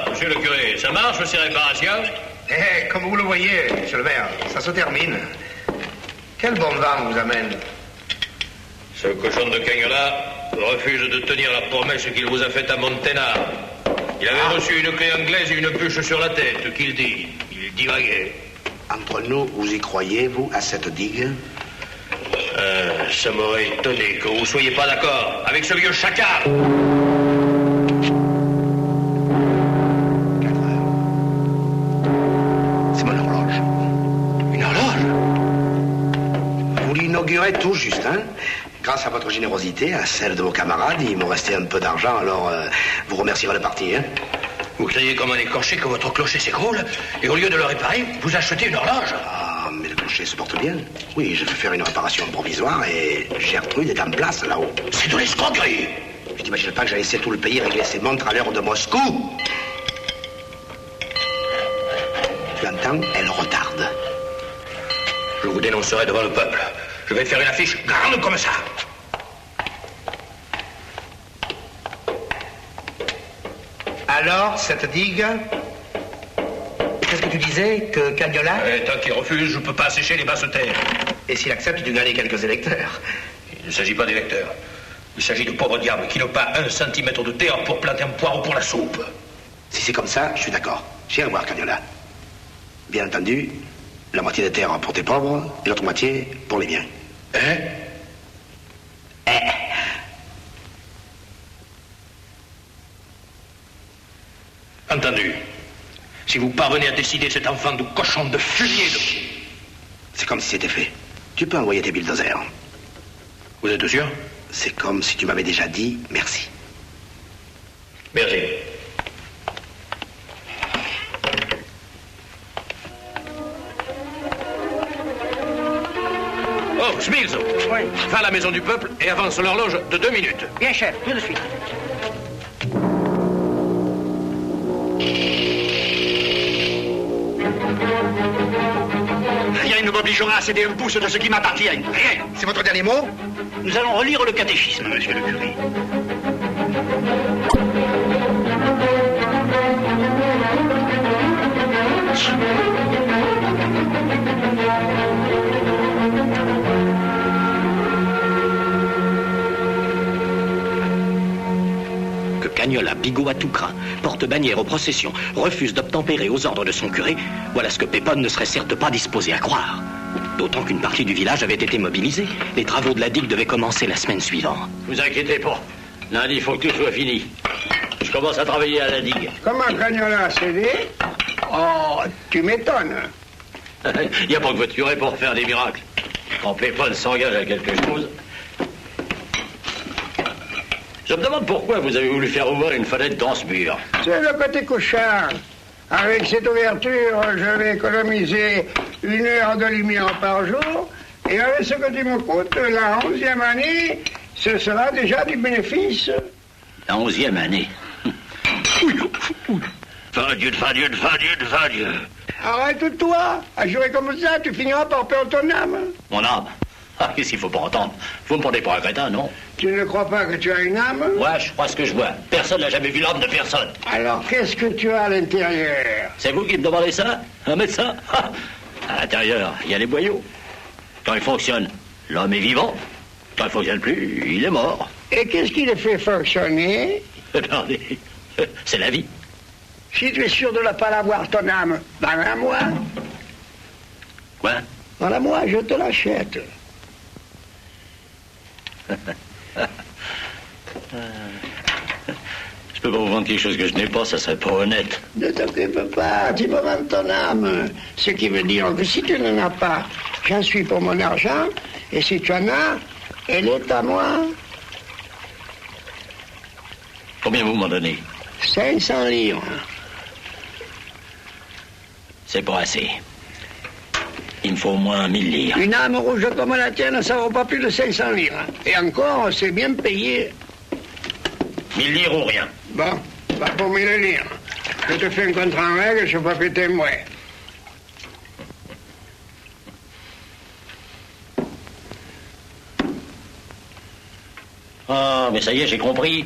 Monsieur le curé, ça marche ces réparations? Eh, comme vous le voyez, monsieur le maire, ça se termine. Quel bon vent vous amène? Ce cochon de Cagnola refuse de tenir la promesse qu'il vous a faite à Montena. Il avait reçu une clé anglaise et une bûche sur la tête, qu'il dit. Il divaguait. Entre nous, vous y croyez, vous, à cette digue? Ça m'aurait étonné que vous soyez pas d'accord avec ce vieux chacal. Inauguré tout juste, hein? Grâce à votre générosité, à celle de vos camarades, il m'en restait un peu d'argent, alors vous remercierez le parti, hein? Vous criez comme un écorché que votre clocher s'écroule, et au lieu de le réparer, vous achetez une horloge. Ah, mais le clocher se porte bien. Oui, je vais faire une réparation provisoire et Gertrude est en place là-haut. C'est de l'escroquerie! Je t'imagine pas que j'ai laissé tout le pays régler ses montres à l'heure de Moscou? Tu entends? Elle retarde. Je vous dénoncerai devant le peuple. Je vais faire une affiche grande comme ça. Alors, cette digue? Qu'est-ce que tu disais? Que Cagnola? Tant qu'il refuse, je ne peux pas assécher les basses terres. Et s'il accepte, tu gagnes quelques électeurs. Il ne s'agit pas d'électeurs. Il s'agit de pauvres diables qui n'ont pas 1 centimètre de terre pour planter un poireau pour la soupe. Si c'est comme ça, je suis d'accord. J'irai voir Cagnola. Bien entendu, la moitié des terres pour tes pauvres et l'autre moitié pour les miens. Hein? Entendu. Si vous parvenez à décider cet enfant de cochon de fumier de... C'est comme si c'était fait. Tu peux envoyer tes bulldozers. Vous êtes sûr? C'est comme si tu m'avais déjà dit merci. Merci. Oh, Smills. Oui. Va à la maison du peuple et avance l'horloge de 2 minutes. Bien, chef, tout de suite. Rien ne m'obligera à céder un pouce de ce qui m'appartient. Rien. C'est votre dernier mot? Nous allons relire le catéchisme, monsieur le curé. Cagnola, bigot à tout crin, porte-bannière aux processions, refuse d'obtempérer aux ordres de son curé, voilà ce que Pépone ne serait certes pas disposé à croire. D'autant qu'une partie du village avait été mobilisée. Les travaux de la digue devaient commencer la semaine suivante. Vous inquiétez pas. Lundi, il faut que tout soit fini. Je commence à travailler à la digue. Comment Cagnola a cédé? Oh, tu m'étonnes. Il n'y a pas que votre curé pour faire des miracles. Quand Pépone s'engage à quelque chose... Je me demande pourquoi vous avez voulu faire ouvrir une fenêtre dans ce mur. C'est le côté couchard. Avec cette ouverture, je vais économiser 1 heure de lumière par jour. Et avec ce que tu me coûtes, la 11e année, ce sera déjà du bénéfice. La 11e année. Fin Dieu. Arrête-toi. À jurer comme ça, tu finiras par perdre ton âme. Mon âme? Ah, qu'est-ce qu'il faut pas entendre? Vous me prenez pour un crétin, non? Tu ne crois pas que tu as une âme? Ouais, je crois ce que je vois. Personne n'a jamais vu l'âme de personne. Alors, qu'est-ce que tu as à l'intérieur? C'est vous qui me demandez ça? Un médecin? À l'intérieur, il y a les boyaux. Quand il fonctionne, l'homme est vivant. Quand il ne fonctionne plus, il est mort. Et qu'est-ce qui le fait fonctionner? Attendez, c'est la vie. Si tu es sûr de ne pas l'avoir, ton âme, la moi. Quoi? Voilà moi, je te l'achète. Je peux pas vous vendre quelque chose que je n'ai pas, ça serait pas honnête. Ne t'occupe pas, tu me vends ton âme. Ce qui veut dire que si tu n'en as pas, j'en suis pour mon argent, et si tu en as, elle est à moi. Combien vous m'en donnez? 500 livres. C'est pas assez. Il me faut au moins 1000 livres. Une âme rouge comme la tienne, ça vaut pas plus de 500 livres. Et encore, c'est bien payé. 1000 livres ou rien. Bon, pas pour 1000 livres. Je te fais un contrat en règle, je peux péter moi. Ah, mais ça y est, j'ai compris.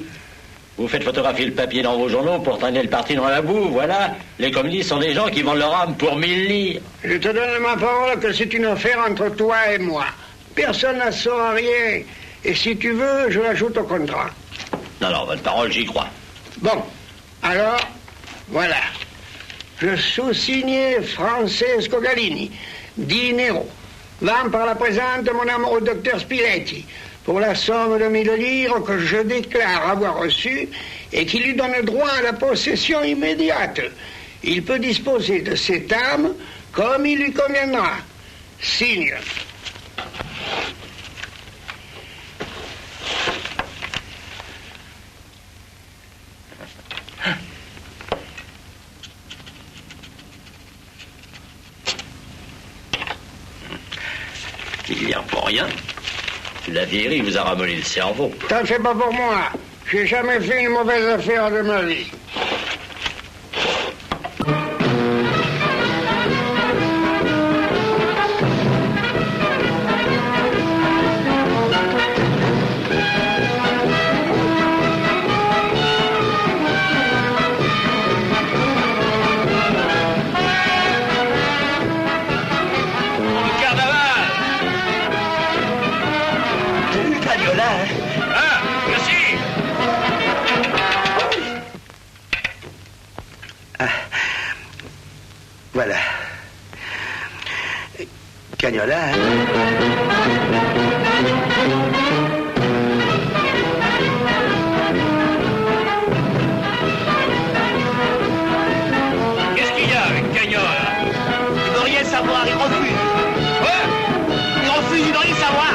Vous faites photographier le papier dans vos journaux pour traîner le parti dans la boue, voilà. Les communistes sont des gens qui vendent leur âme pour 1000 livres. Je te donne ma parole que c'est une affaire entre toi et moi. Personne ne saura rien. Et si tu veux, je l'ajoute au contrat. Non, votre parole, j'y crois. Bon, alors, voilà. Je sous-signe Francesco Galini, Dinero. Vends par la présente mon âme au docteur Spiletti, pour la somme de 1000 livres que je déclare avoir reçue et qui lui donne droit à la possession immédiate. Il peut disposer de cette âme comme il lui conviendra. Signe. Il n'y a pas rien. La vieillerie vous a ramolli le cerveau. T'en fais pas pour moi. J'ai jamais fait une mauvaise affaire de ma vie. Voilà. Cagnola, hein? Qu'est-ce qu'il y a avec Cagnola? Il veut rien savoir, il refuse. Quoi? Il refuse, il veut rien savoir.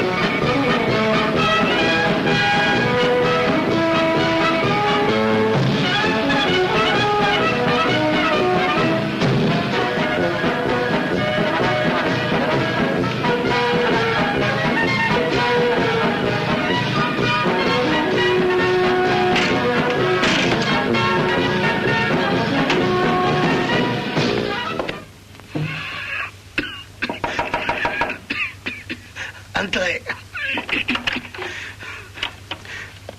Entrez.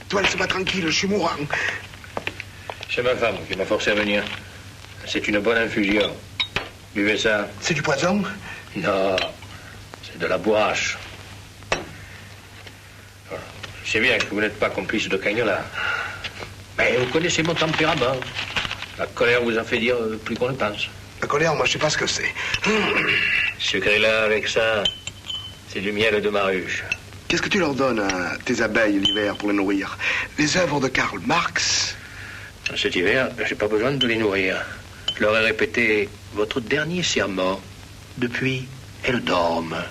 Toi, laisse-moi tranquille, je suis mourant. C'est ma femme qui m'a forcé à venir. C'est une bonne infusion. Buvez ça. C'est du poison? Non, c'est de la bourrache. Je sais bien que vous n'êtes pas complice de Cagnola. Mais connaissez mon tempérament. La colère vous en fait dire plus qu'on le pense. La colère, moi, je sais pas ce que c'est. Sucrez-la avec ça. C'est du miel de ma ruche. Qu'est-ce que tu leur donnes à tes abeilles l'hiver pour les nourrir? Les œuvres de Karl Marx? Cet hiver, j'ai pas besoin de les nourrir. Je leur ai répété votre dernier serment. Depuis, elles dorment.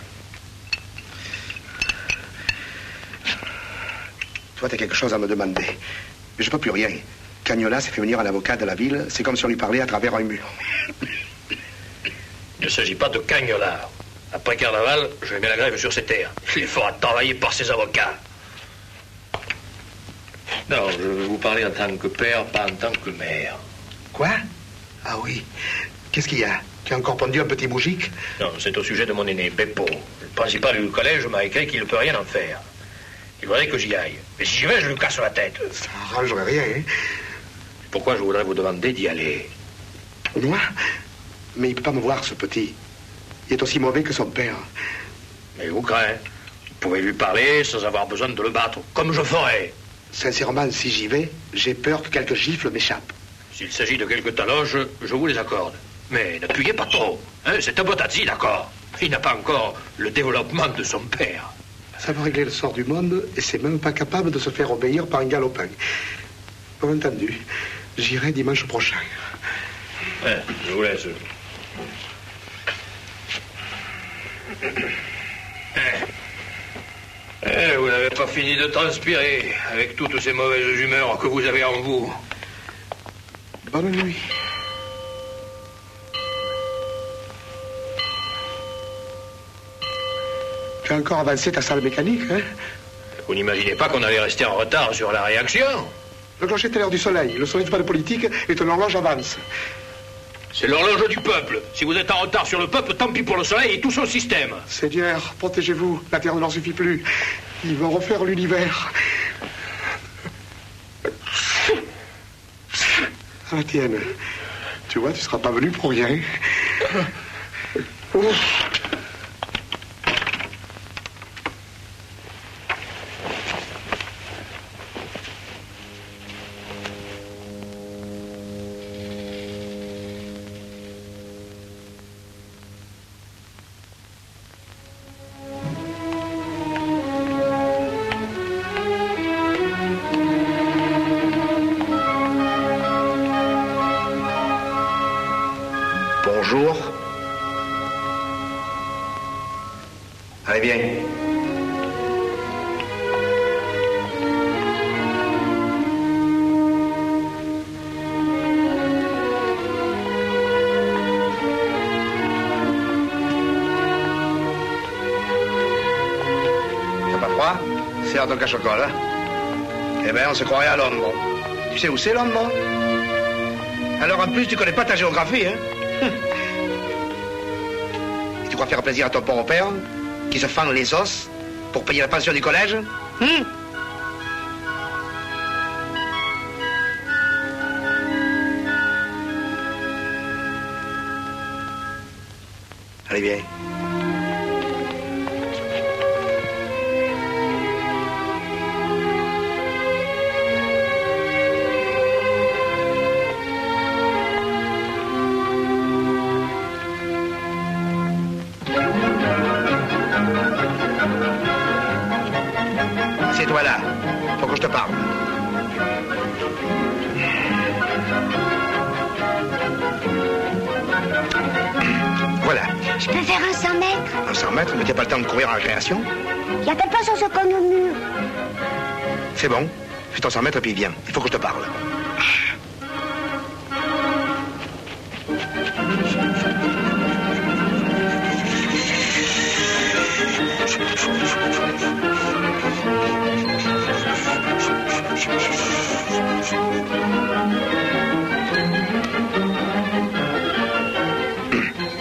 Toi, t'as quelque chose à me demander. Mais je peux plus rien. Cagnola s'est fait venir un avocat de la ville. C'est comme si on lui parlait à travers un mur. Il ne s'agit pas de Cagnola. Après Carnaval, je vais mettre la grève sur ces terres. Il les fera travailler par ses avocats. Non, je vais vous parler en tant que père, pas en tant que mère. Quoi? Ah oui. Qu'est-ce qu'il y a? Tu as encore pendu un petit bougique? Non, c'est au sujet de mon aîné, Beppo. Le principal du collège m'a écrit qu'il ne peut rien en faire. Il voudrait que j'y aille. Mais si j'y vais, je lui casse la tête. Ça n'arrangerait rien, hein? Pourquoi je voudrais vous demander d'y aller? Moi? Mais il ne peut pas me voir, ce petit. Il est aussi mauvais que son père. Mais vous crains. Vous pouvez lui parler sans avoir besoin de le battre, comme je ferai. Sincèrement, si j'y vais, j'ai peur que quelques gifles m'échappent. S'il s'agit de quelques taloches, je vous les accorde. Mais n'appuyez pas trop. Hein, c'est un botazzi, d'accord. Il n'a pas encore le développement de son père. Ça va régler le sort du monde et c'est même pas capable de se faire obéir par un galopin. Bien entendu, j'irai dimanche prochain. Je vous laisse. Vous n'avez pas fini de transpirer avec toutes ces mauvaises humeurs que vous avez en vous. Bonne nuit. Tu as encore avancé ta salle mécanique, hein? Vous n'imaginez pas qu'on allait rester en retard sur la réaction? Le clocher est à l'heure du soleil. Le soleil n'est pas de politique et ton horloge avance. C'est l'horloge du peuple. Si vous êtes en retard sur le peuple, tant pis pour le soleil et tout son système. Seigneur, protégez-vous. La terre ne leur suffit plus. Ils vont refaire l'univers. À la tienne. Tu vois, tu seras pas venu pour rien. Ouf. Bonjour. Allez, viens. T'as pas froid? Serre ton cache-colle, hein? Eh bien, on se croirait à Londres. Tu sais où c'est, Londres? Alors, en plus, tu connais pas ta géographie, hein? Tu crois faire plaisir à ton pauvre père, qui se fend les os pour payer la pension du collège? Allez, viens. Assieds-toi là. Faut que je te parle. Voilà. Je peux faire un 100 mètres? Un 100 mètres, mais t'as pas le temps de courir en récréation? Il y a quelque chose au coin du mur. C'est bon. Fais ton 100 mètres et puis viens. Il faut que je te parle.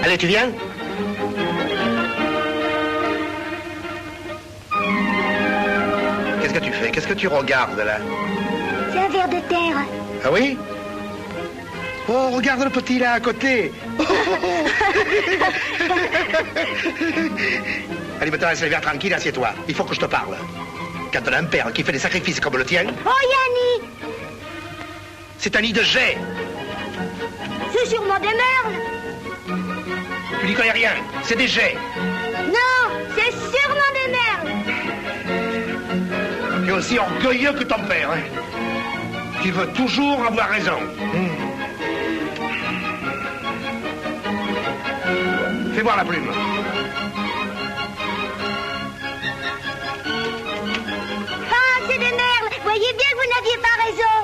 Allez, tu viens? Qu'est-ce que tu fais? Qu'est-ce que tu regardes, là? C'est un ver de terre. Ah oui? Oh, regarde le petit, là, à côté. Allez, maintenant, laisse les verres tranquilles, assieds-toi. Il faut que je te parle. Quand on a un père qui fait des sacrifices comme le tien... Oh, Yanni! C'est un nid de jets. C'est sûrement des merles. Tu n'y connais rien. C'est des jets. Non, c'est sûrement des merles. Tu es aussi orgueilleux que ton père, hein. Tu veux toujours avoir raison. Fais voir la plume. Ah, c'est des merles. Voyez bien que vous n'aviez pas raison.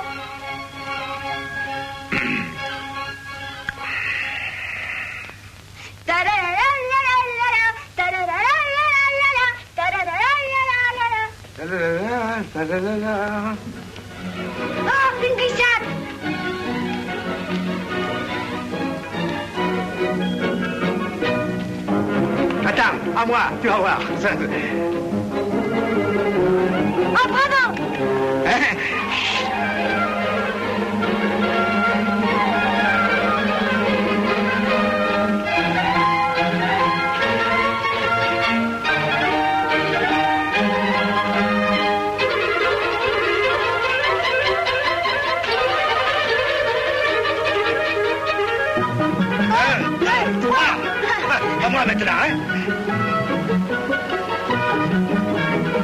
Oh, une glissade. Attends, à moi, tu vas voir. Oh, bravo. À moi maintenant, hein?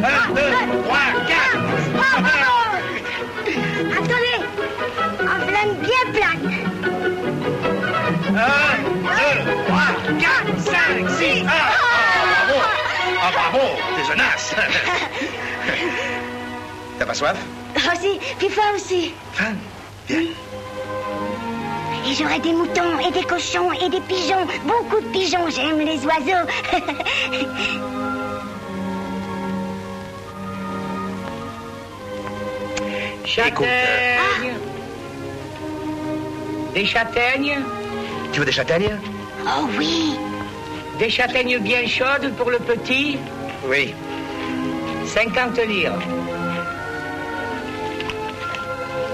1, 2, 3, 4. Attendez, en flamme bien plate. 1, 2, 3, 4, 5, 6. Ah, bravo! Ah, bravo! T'es un as! T'as pas soif? Oh si, puis faim aussi. Faim? Bien. Et j'aurai des moutons et des cochons et des pigeons. Beaucoup de pigeons, j'aime les oiseaux. Châtaignes. Des châtaignes. Tu veux des châtaignes? Oh oui. Des châtaignes bien chaudes pour le petit. Oui. 50 livres.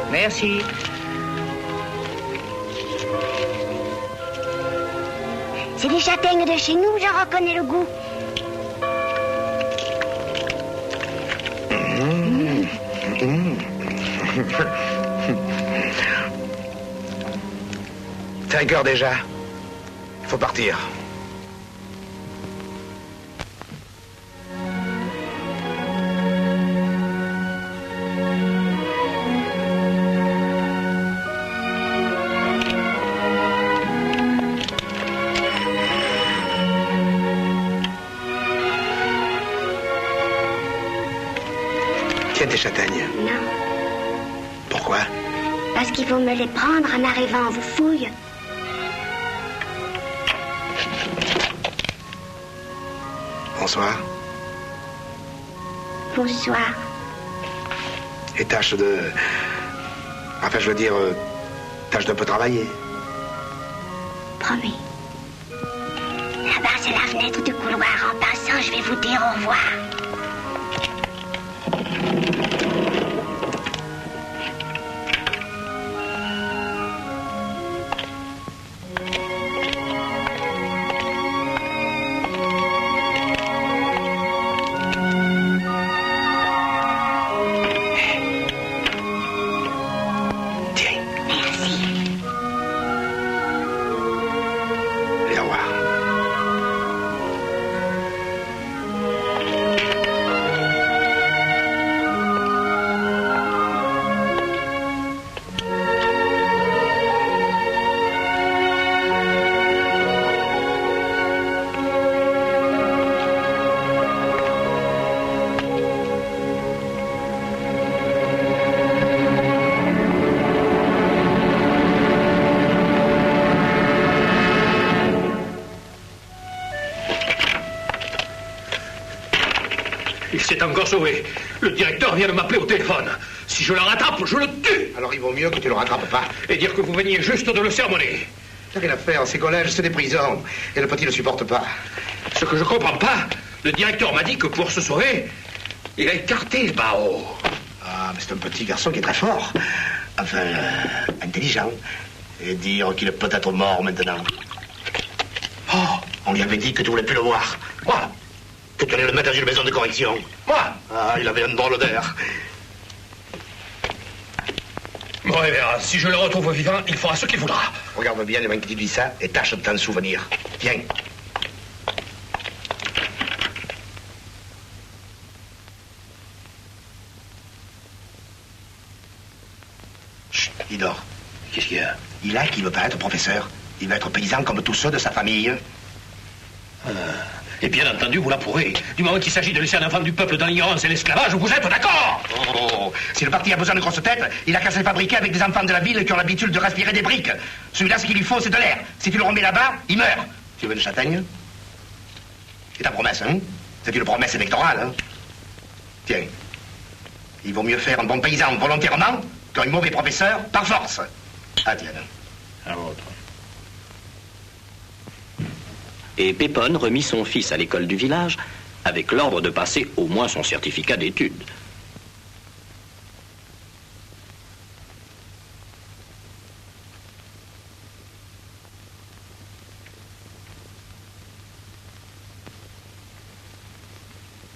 Merci. C'est des châtaignes de chez nous, j'en reconnais le goût. T'as un cœur déjà. Il faut partir. Tiens tes châtaignes. Non, Pourquoi? parce qu'il faut me les prendre en arrivant, vous fouille. Bonsoir. Bonsoir. Et tâche de... Enfin, je veux dire, tâche d'un peu travailler. Promis. Là-bas, c'est la fenêtre du couloir. En passant, je vais vous dire au revoir. Et au revoir. Il s'est encore sauvé. Le directeur vient de m'appeler au téléphone. Si je le rattrape, je le tue. Alors il vaut mieux que tu le rattrapes pas. Et dire que vous veniez juste de le sermonner. T'as rien à faire, ces collèges, c'est des prisons. Et le petit ne supporte pas. Ce que je comprends pas, le directeur m'a dit que pour se sauver, il a écarté Bao. Ah, mais c'est un petit garçon qui est très fort. Enfin, intelligent. Et dire qu'il est peut-être mort maintenant. Oh, on lui avait dit que tu voulais plus le voir. Moi, que tu allais le mettre dans une maison de correction. Moi, ah, il avait un drôle d'air. Bon, il verra. Si je le retrouve vivant, il fera ce qu'il voudra. Regarde bien les mains qui disent ça et tâche de t'en souvenir. Viens. Chut, il dort. Qu'est-ce qu'il y a? Il a qu'il veut pas être professeur. Il veut être paysan comme tous ceux de sa famille. Et bien entendu, vous la pourrez. Du moment qu'il s'agit de laisser un enfant du peuple dans l'ignorance et l'esclavage, vous êtes d'accord? Oh, si le parti a besoin de grosses têtes, il a qu'à se les fabriquer avec des enfants de la ville qui ont l'habitude de respirer des briques. Celui-là, ce qu'il lui faut, c'est de l'air. Si tu le remets là-bas, il meurt. Tu veux une châtaigne? C'est ta promesse, hein? C'est une promesse électorale, hein? Tiens. Il vaut mieux faire un bon paysan volontairement qu'un mauvais professeur par force. Ah, tiens. À votre. Et Pépone remit son fils à l'école du village avec l'ordre de passer au moins son certificat d'études.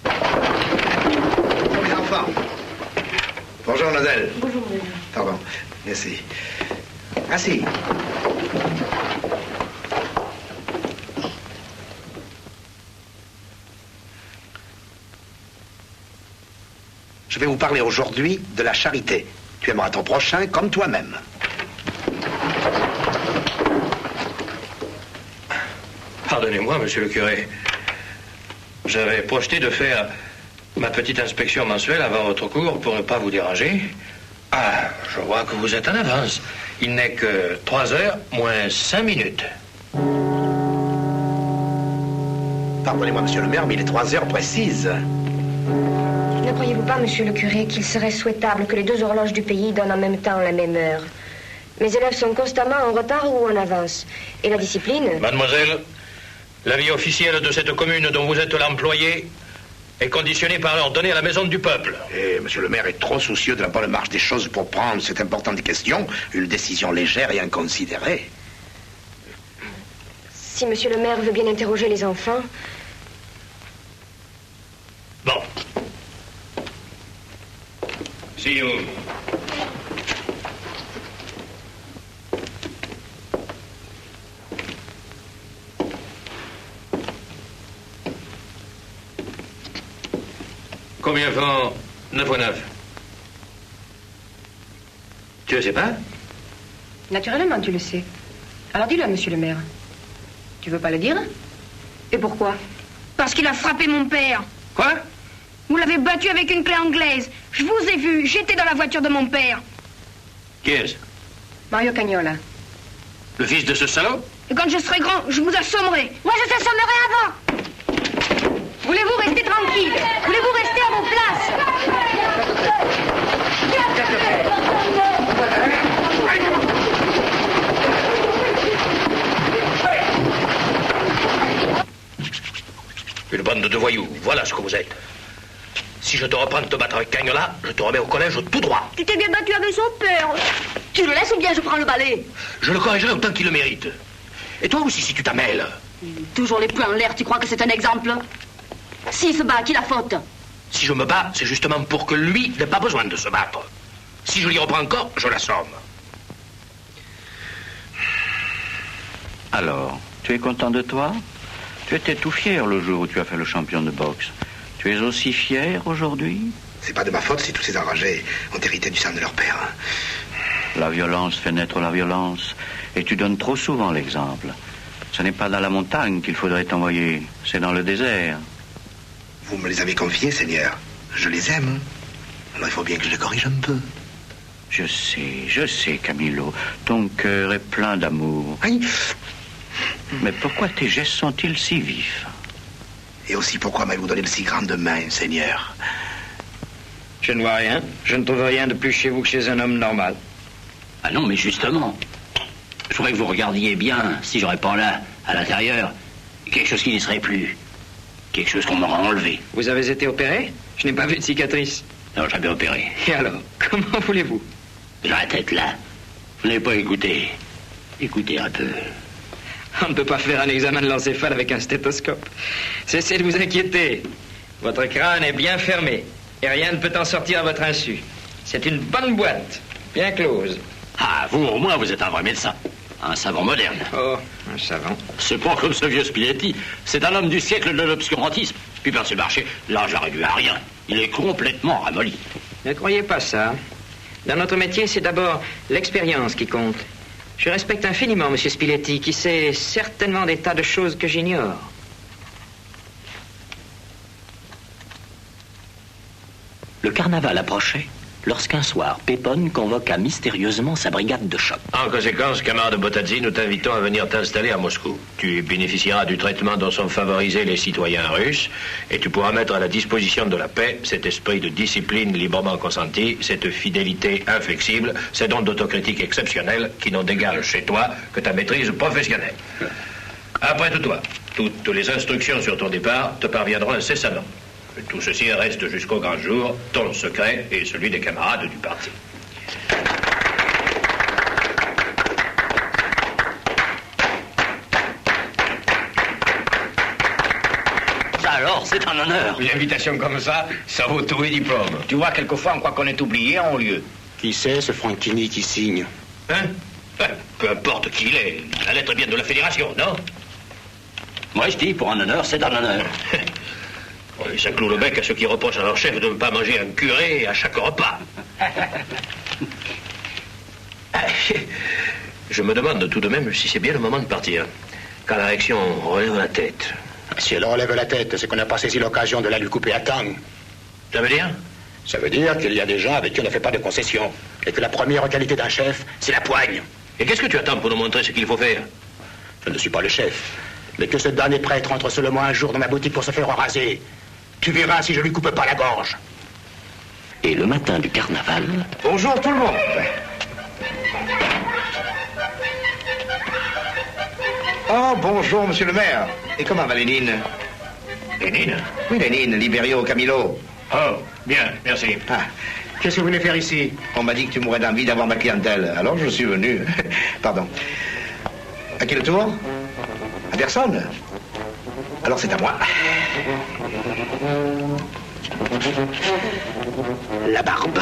Les enfants. Bonjour, mademoiselle. Bonjour, madame. Pardon. Merci. Assis. Je vais vous parler aujourd'hui de la charité. Tu aimeras ton prochain comme toi-même. Pardonnez-moi, monsieur le curé. J'avais projeté de faire ma petite inspection mensuelle avant votre cours pour ne pas vous déranger. Ah, je vois que vous êtes en avance. Il n'est que 3 heures moins 5 minutes. Pardonnez-moi, monsieur le maire, mais il est 3 heures précises. Ne croyez-vous pas, monsieur le curé, qu'il serait souhaitable que les 2 horloges du pays donnent en même temps la même heure? Mes élèves sont constamment en retard ou en avance. Et la discipline... Mademoiselle, la vie officielle de cette commune dont vous êtes l'employé est conditionnée par l'heure donnée à la maison du peuple. Et monsieur le maire est trop soucieux de la bonne marche des choses pour prendre cette importante question, une décision légère et inconsidérée. Si monsieur le maire veut bien interroger les enfants... Bon. See you. Combien font 9 fois 9? Tu le sais pas? Naturellement, tu le sais. Alors dis-le, monsieur le maire. Tu veux pas le dire? Et pourquoi? Parce qu'il a frappé mon père. Quoi? Vous l'avez battu avec une clé anglaise. Je vous ai vu. J'étais dans la voiture de mon père. Qui est-ce? Mario Cagnola. Le fils de ce salaud? Et quand je serai grand, je vous assommerai. Moi, je t'assommerai avant. Voulez-vous rester tranquille? Voulez-vous rester à vos places? Une bande de voyous, voilà ce que vous êtes. Si je te reprends de te battre avec Cagnola, je te remets au collège tout droit. Tu t'es bien battu avec son père. Tu le laisses ou bien je prends le balai? Je le corrigerai autant qu'il le mérite. Et toi aussi, si tu t'ammêles. Toujours les poings en l'air, tu crois que c'est un exemple? S'il se bat, qui la faute? Si je me bats, c'est justement pour que lui n'ait pas besoin de se battre. Si je l'y reprends encore, je l'assomme. Alors, tu es content de toi? Tu étais tout fier le jour où tu as fait le champion de boxe. Tu es aussi fier aujourd'hui? C'est pas de ma faute si tous ces enragés ont hérité du sang de leur père. La violence fait naître la violence. Et tu donnes trop souvent l'exemple. Ce n'est pas dans la montagne qu'il faudrait t'envoyer, c'est dans le désert. Vous me les avez confiés, Seigneur. Je les aime. Alors il faut bien que je les corrige un peu. Je sais, Camillo. Ton cœur est plein d'amour. Aïe. Mais pourquoi tes gestes sont-ils si vifs? Et aussi pourquoi m'avez-vous donné de si grandes mains, Seigneur? Je ne vois rien. Je ne trouve rien de plus chez vous que chez un homme normal. Ah non, mais justement, je voudrais que vous regardiez bien, si j'aurais pas là, à l'intérieur, quelque chose qui n'y serait plus. Quelque chose qu'on m'aura enlevé. Vous avez été opéré? Je n'ai pas vu de cicatrice. Non, jamais opéré. Et alors, comment voulez-vous? J'ai la tête là. Vous n'avez pas écouté. Écoutez un peu. On ne peut pas faire un examen de l'encéphale avec un stéthoscope. Cessez de vous inquiéter. Votre crâne est bien fermé. Et rien ne peut en sortir à votre insu. C'est une bonne boîte. Bien close. Ah, vous, au moins, vous êtes un vrai médecin. Un savant moderne. Oh, un savant. C'est pas comme ce vieux Spiletti. C'est un homme du siècle de l'obscurantisme. Puis par ce marché, l'âge a réduit à rien. Il est complètement ramolli. Ne croyez pas ça. Dans notre métier, c'est d'abord l'expérience qui compte. Je respecte infiniment M. Spiletti, qui sait certainement des tas de choses que j'ignore. Le carnaval approchait lorsqu'un soir, Pépone convoqua mystérieusement sa brigade de choc. En conséquence, camarade Botazzi, nous t'invitons à venir t'installer à Moscou. Tu bénéficieras du traitement dont sont favorisés les citoyens russes et tu pourras mettre à la disposition de la paix cet esprit de discipline librement consenti, cette fidélité inflexible, ces dons d'autocritique exceptionnels qui n'ont d'égal chez toi que ta maîtrise professionnelle. Apprête-toi. Toutes les instructions sur ton départ te parviendront incessamment. Tout ceci reste jusqu'au grand jour, ton secret et celui des camarades du parti. Alors, c'est un honneur. Une invitation comme ça vaut tous les diplômes. Tu vois, quelquefois, on croit qu'on est oublié en haut lieu. Qui c'est, ce Franchini qui signe? Hein? Peu importe qui il est, la lettre vient de la Fédération, non? Moi, je dis, pour un honneur, c'est un honneur. Oui, ça cloue le bec à ceux qui reprochent à leur chef de ne pas manger un curé à chaque repas. Je me demande tout de même si c'est bien le moment de partir. Quand la réaction relève la tête. Si elle relève la tête, c'est qu'on n'a pas saisi l'occasion de la lui couper à temps. Ça veut dire? Ça veut dire qu'il y a des gens avec qui on ne fait pas de concessions. Et que la première qualité d'un chef, c'est la poigne. Et qu'est-ce que tu attends pour nous montrer ce qu'il faut faire? Je ne suis pas le chef. Mais que ce dernier prêtre entre seulement un jour dans ma boutique pour se faire raser. Tu verras si je lui coupe pas la gorge. Et le matin du carnaval... Bonjour tout le monde. Oh, bonjour, monsieur le maire. Et comment va Lénine? Lénine? Oui, Lénine, Libério, Camilo. Oh, bien, merci. Ah, qu'est-ce que vous venez faire ici? On m'a dit que tu mourrais d'envie d'avoir ma clientèle. Alors je suis venu. Pardon. À quel tour? À personne? Alors c'est à moi. La barbe.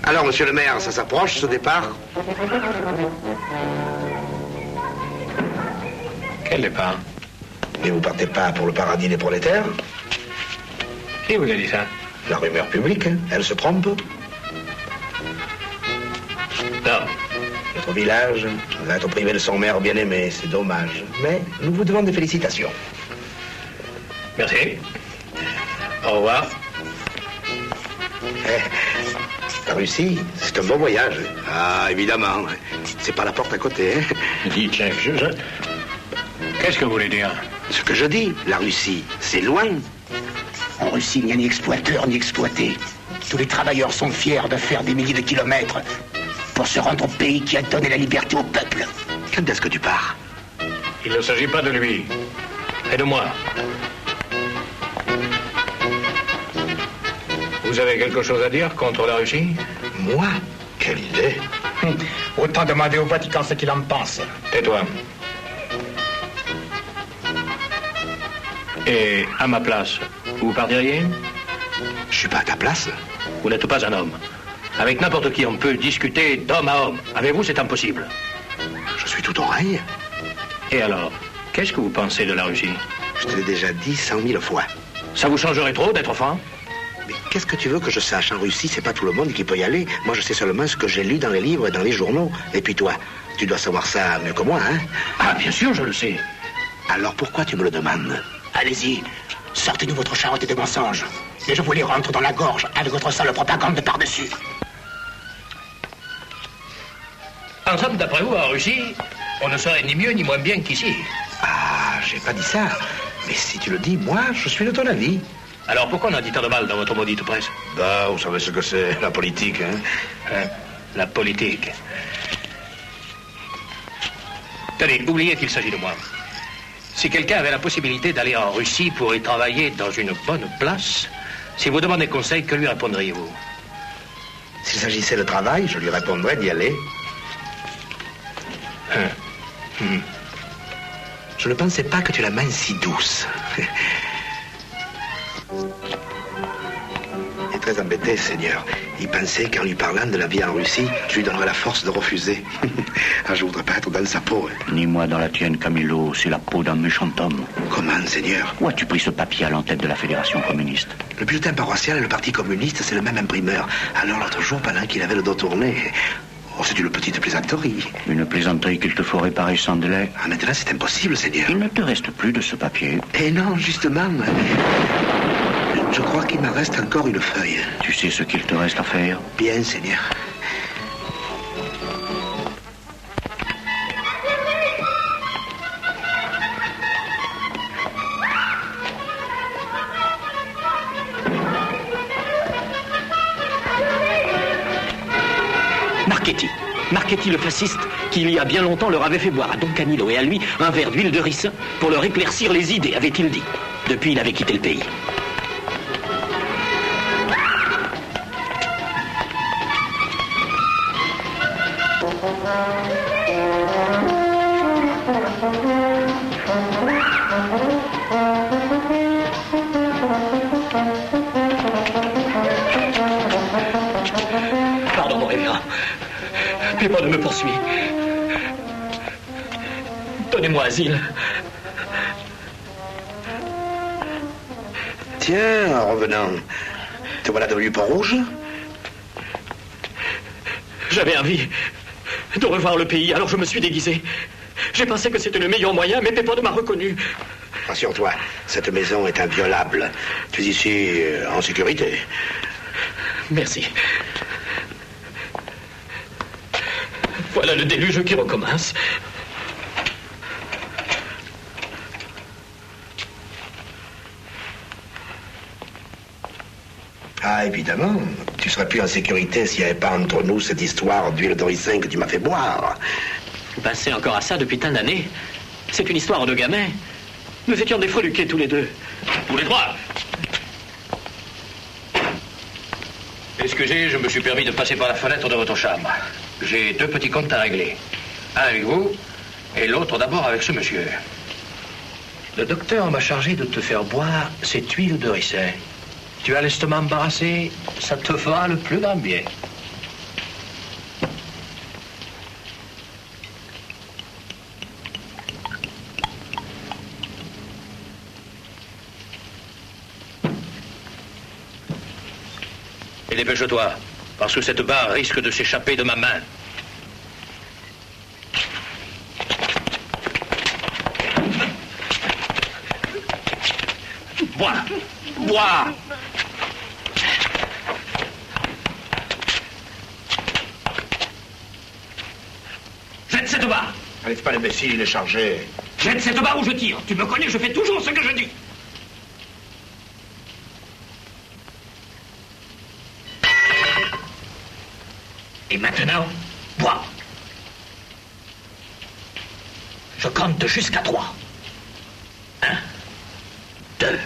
Alors, monsieur le maire, ça s'approche, ce départ? Quel départ? Mais vous partez pas pour le paradis des prolétaires? Qui vous a dit ça? La rumeur publique, hein? Elle se trompe? Non. Notre village va être privé de son maire bien-aimé, c'est dommage. Mais nous vous devons des félicitations. Merci. Au revoir. La Russie, c'est un bon voyage. Ah, évidemment. C'est pas la porte à côté, hein? Dis, chef, qu'est-ce que vous voulez dire? Ce que je dis, la Russie, c'est loin. En Russie, il n'y a ni exploiteur ni exploité. Tous les travailleurs sont fiers de faire des milliers de kilomètres pour se rendre au pays qui a donné la liberté au peuple. Quand est-ce que tu pars? Il ne s'agit pas de lui, et de moi. Vous avez quelque chose à dire contre la Russie? Moi? Quelle idée! Autant demander au Vatican ce qu'il en pense. Tais-toi. Et à ma place, vous partiriez? Je suis pas à ta place. Vous n'êtes pas un homme. Avec n'importe qui, on peut discuter d'homme à homme. Avec vous, c'est impossible. Je suis tout oreille. Et alors, qu'est-ce que vous pensez de la Russie? Je te l'ai déjà dit 100 000 fois. Ça vous changerait trop d'être franc? Mais qu'est-ce que tu veux que je sache? En Russie, c'est pas tout le monde qui peut y aller. Moi, je sais seulement ce que j'ai lu dans les livres et dans les journaux. Et puis toi, tu dois savoir ça mieux que moi, hein? Ah, bien sûr, je le sais. Alors pourquoi tu me le demandes? Allez-y, sortez de votre charrette de mensonges. Et je vous les rentre dans la gorge avec votre sale propagande de par-dessus. En somme, d'après vous, en Russie, on ne serait ni mieux ni moins bien qu'ici. Ah, j'ai pas dit ça. Mais si tu le dis, moi, je suis de ton avis. Alors pourquoi on a dit tant de mal dans votre maudite presse? Bah, vous savez ce que c'est, la politique, hein? La politique. Tenez, oubliez qu'il s'agit de moi. Si quelqu'un avait la possibilité d'aller en Russie pour y travailler dans une bonne place, si vous demandez conseil, que lui répondriez-vous? S'il s'agissait de travail, je lui répondrais d'y aller. Je ne pensais pas que tu la main si douce. Et très très embêté, Seigneur. Il pensait qu'en lui parlant de la vie en Russie, je lui donnerais la force de refuser. Ah, je voudrais pas être dans sa peau. Ni moi dans la tienne, Camilo. C'est la peau d'un méchant homme. Comment, Seigneur? Où as-tu pris ce papier à l'entête de la Fédération communiste? Le bulletin paroissial et le Parti communiste, c'est le même imprimeur. Alors, l'autre jour, pendant qu'il avait le dos tourné... Oh, c'est une petite plaisanterie. Une plaisanterie qu'il te faut réparer sans délai. Ah, maintenant, c'est impossible, Seigneur. Il ne te reste plus de ce papier. Eh non, justement... Je crois qu'il me reste encore une feuille. Tu sais ce qu'il te reste à faire? Bien, Seigneur. Marchetti, le fasciste, qui il y a bien longtemps leur avait fait boire à Don Camillo et à lui un verre d'huile de ricin pour leur éclaircir les idées, avait-il dit. Depuis, il avait quitté le pays. Pardon, mon révérend. Pépin me poursuit. Donnez-moi asile. Tiens, en revenant, te voilà devenu Pont-Rouge? J'avais envie de revoir le pays, alors je me suis déguisé. J'ai pensé que c'était le meilleur moyen, mais Pépin m'a reconnu. Rassure-toi, cette maison est inviolable. Tu es ici en sécurité. Merci. Voilà le déluge qui recommence. Ah, évidemment. Tu serais plus en sécurité s'il n'y avait pas entre nous cette histoire d'huile de ricin que tu m'as fait boire. Pensez encore à ça depuis tant d'années. C'est une histoire de gamin. Nous étions des freluquets tous les deux. Tous les trois. Excusez, je me suis permis de passer par la fenêtre de votre chambre. J'ai deux petits comptes à régler. Un avec vous et l'autre d'abord avec ce monsieur. Le docteur m'a chargé de te faire boire cette huile de ricin. Tu as l'estomac embarrassé, ça te fera le plus grand bien. Et dépêche-toi, parce que cette barre risque de s'échapper de ma main. Bois! Bois! Jette cette barre! Allez, pas l'imbécile, il est chargé. Jette cette barre ou je tire. Tu me connais, je fais toujours ce que je dis. Et maintenant, bois. Je compte jusqu'à 3. 1, 2.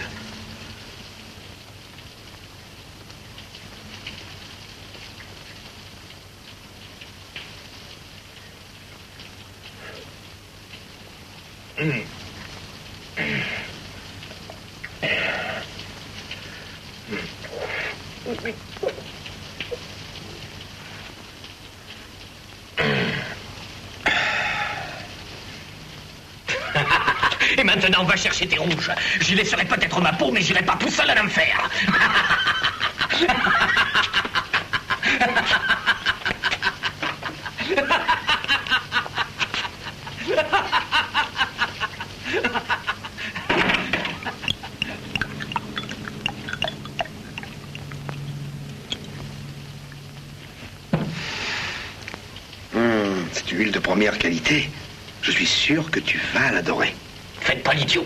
Et maintenant, va chercher tes rouges. J'y laisserai peut-être ma peau, mais j'irai pas tout seul à l'enfer. Cette huile de première qualité, je suis sûr que tu vas l'adorer. Faites pas l'idiot.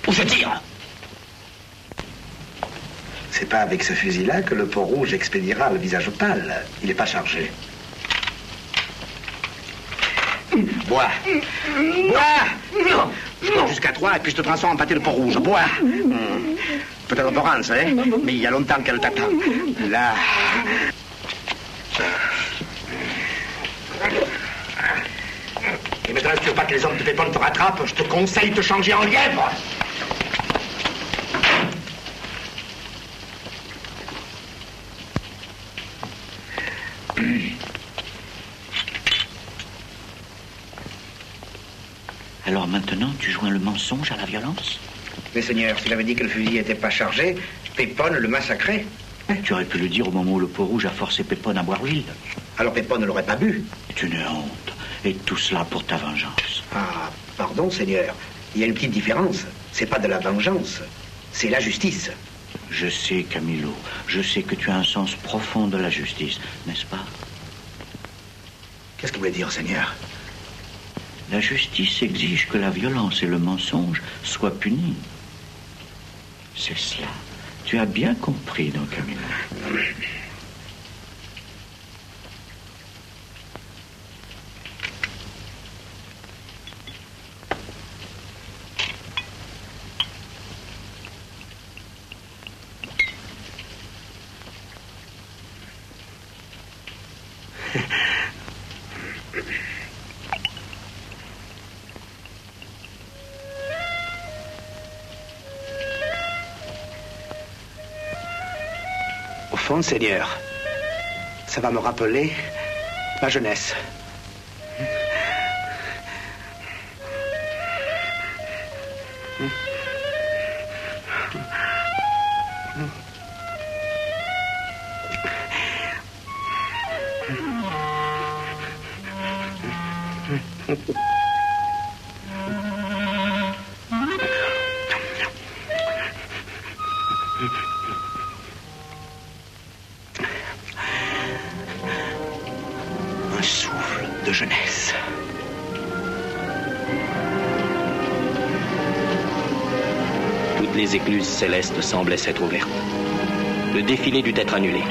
Ou je tire. C'est pas avec ce fusil-là que le Pont-Rouge expédiera le visage pâle. Il n'est pas chargé. Bois. Bois. Non. Je compte jusqu'à 3 et puis je te transforme en pâté de Pont-Rouge. Bois. Peut-être Florence, hein, mais il y a longtemps qu'elle t'attend. Là. Et maintenant, si tu veux pas que les hommes de Pépin te rattrapent, je te conseille de te changer en lièvre. Alors maintenant, tu joins le mensonge à la violence? Mais Seigneur, s'il avait dit que le fusil n'était pas chargé, Pépone le massacrait. Tu aurais pu le dire au moment où le Peau-Rouge a forcé Pépone à boire l'huile. Alors Pépone ne l'aurait pas bu. C'est une honte. Et tout cela pour ta vengeance. Ah, pardon, Seigneur. Il y a une petite différence. C'est pas de la vengeance, c'est la justice. Je sais, Camillo. Je sais que tu as un sens profond de la justice, n'est-ce pas? Qu'est-ce que vous voulez dire, Seigneur? La justice exige que la violence et le mensonge soient punis. C'est cela. Tu as bien compris, donc, Camillo. Seigneur, ça va me rappeler ma jeunesse. Un souffle de jeunesse. Toutes les écluses célestes semblaient s'être ouvertes. Le défilé dut être annulé.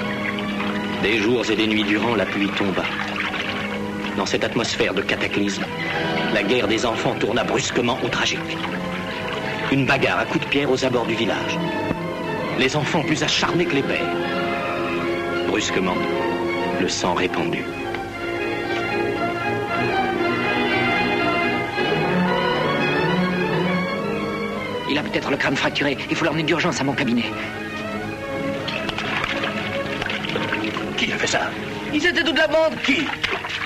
Des jours et des nuits durant, la pluie tomba. Dans cette atmosphère de cataclysme, la guerre des enfants tourna brusquement au tragique. Une bagarre à coups de pierre aux abords du village. Les enfants plus acharnés que les pères. Brusquement, le sang répandu. Il a peut-être le crâne fracturé. Il faut l'emmener d'urgence à mon cabinet. Qui a fait ça? Ils étaient toute la bande. Qui?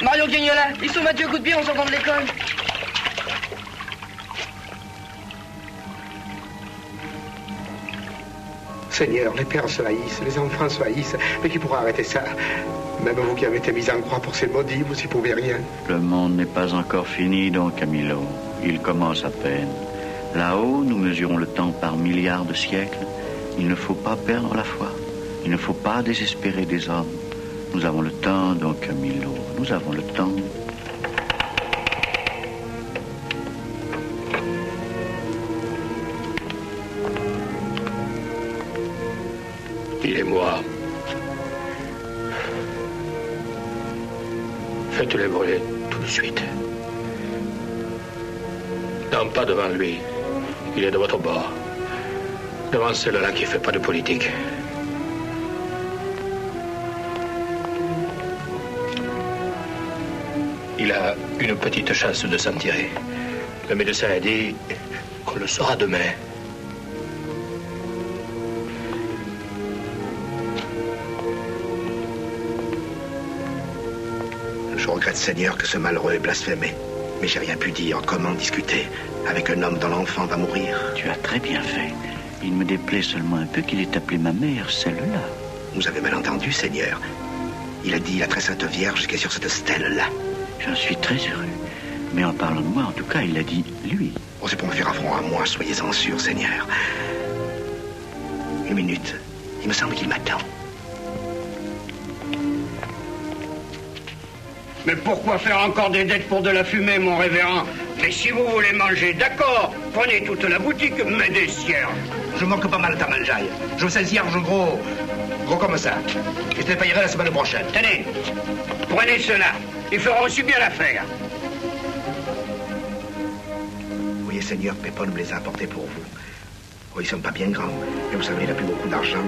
Mario Gagnola. Ils sont battus au coup de pied en sortant de l'école. Seigneur, les pères se haïssent, les enfants se haïssent. Mais qui pourra arrêter ça? Même vous qui avez été mis en croix pour ces maudits, vous n'y pouvez rien. Le monde n'est pas encore fini, donc, Camillo. Il commence à peine. Là-haut, nous mesurons le temps par milliards de siècles. Il ne faut pas perdre la foi. Il ne faut pas désespérer des hommes. Nous avons le temps, donc, Camillo. Nous avons le temps. Il est mort. Faites-le brûler tout de suite. Non, pas devant lui. Il est de votre bord. Devant celui-là qui ne fait pas de politique. Il a une petite chance de s'en tirer. Le médecin a dit qu'on le saura demain. Je regrette, Seigneur, que ce malheureux ait blasphémé. Mais j'ai rien pu dire. Comment discuter avec un homme dont l'enfant va mourir? Tu as très bien fait. Il me déplaît seulement un peu qu'il ait appelé ma mère celle-là. Vous avez mal entendu, Seigneur. Il a dit la très sainte Vierge qui est sur cette stèle-là. J'en suis très heureux. Mais en parlant de moi, en tout cas, il a dit lui. Oh, c'est pour me faire affront à moi, soyez-en sûr, Seigneur. Une minute. Il me semble qu'il m'attend. Mais pourquoi faire encore des dettes pour de la fumée, mon révérend? Mais si vous voulez manger, d'accord, prenez toute la boutique, mais des cierges. Je manque pas mal ta maljaille. Je veux 16 cierges gros comme ça. Et je te les payerai la semaine prochaine. Tenez, prenez cela. Ils feront aussi bien l'affaire. Vous voyez, Seigneur, Pépone me les a apportés pour vous. Oh, ils sont pas bien grands. Mais vous savez, il n'a plus beaucoup d'argent.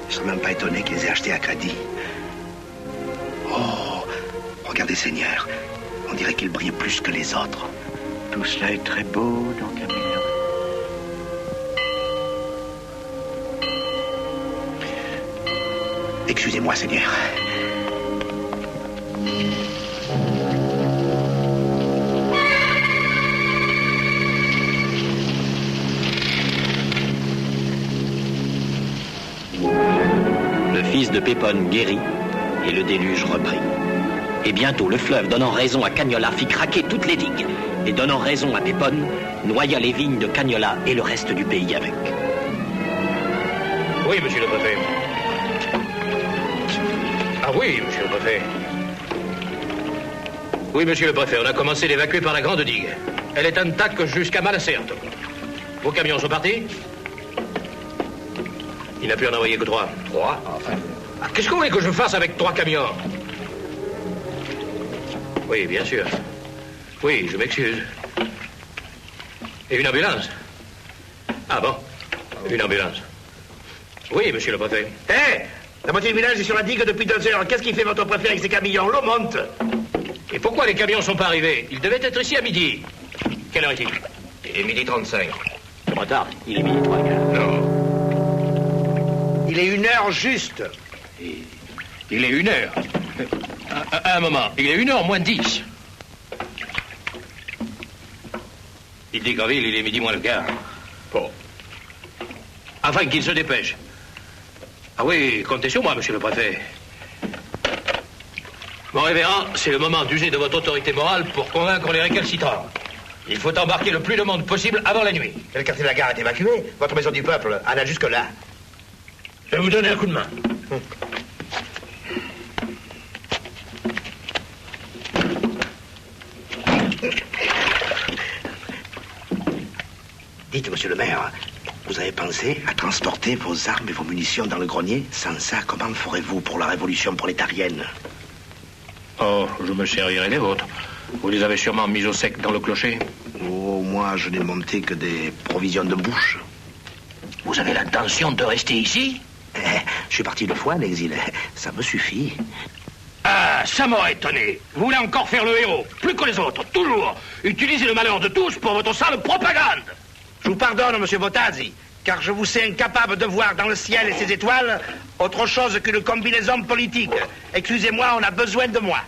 Je ne serais même pas étonné qu'ils les aient achetés à crédit. Oh, regardez, Seigneur. On dirait qu'il brille plus que les autres. Tout cela est très beau, donc, Camillo. Excusez-moi, Seigneur. de Pépone guérit et le déluge reprit. Et bientôt, le fleuve, donnant raison à Cagnola, fit craquer toutes les digues. Et donnant raison à Pépone, noya les vignes de Cagnola et le reste du pays avec. Oui, monsieur le préfet. Ah oui, monsieur le préfet. Oui, monsieur le préfet, on a commencé d'évacuer par la grande digue. Elle est intacte jusqu'à Malacerte. Vos camions sont partis? Il n'a pu en envoyer que 3. 3? Enfin... Qu'est-ce que vous voulez que je fasse avec 3 camions? Oui, bien sûr. Oui, je m'excuse. Et une ambulance? Ah bon? Une ambulance. Oui, monsieur le préfet. Hé! La moitié du village est sur la digue depuis 2 heures. Qu'est-ce qu'il fait votre préfet avec ses camions? L'eau monte. Et pourquoi les camions sont pas arrivés? Ils devaient être ici à midi. Quelle heure est-il? Il est midi 35. Trop tard, il est midi 3 quarts. Non. Il est 1h juste. Il est 1h. Un moment, il est 1h moins 10. Il dit qu'en ville, il est midi moins le quart. Bon. Enfin, qu'il se dépêche. Ah oui, comptez sur moi, monsieur le préfet. Mon révérend, c'est le moment d'user de votre autorité morale pour convaincre les récalcitrants. Il faut embarquer le plus de monde possible avant la nuit. Le quartier de la gare est évacué. Votre maison du peuple en a jusque-là. Je vais vous donner un coup de main. Dites, monsieur le maire, vous avez pensé à transporter vos armes et vos munitions dans le grenier? Sans ça, comment ferez-vous pour la révolution prolétarienne? Oh, je me servirai des vôtres. Vous les avez sûrement mis au sec dans le clocher? Oh, moi, je n'ai monté que des provisions de bouche. Vous avez l'intention de rester ici? Je suis parti 2 fois en exil. Ça me suffit. Ah, ça m'aurait étonné. Vous voulez encore faire le héros, plus que les autres, toujours. Utilisez le malheur de tous pour votre sale propagande. Je vous pardonne, monsieur Botazzi, car je vous sais incapable de voir dans le ciel et ses étoiles autre chose qu'une combinaison politique. Excusez-moi, on a besoin de moi.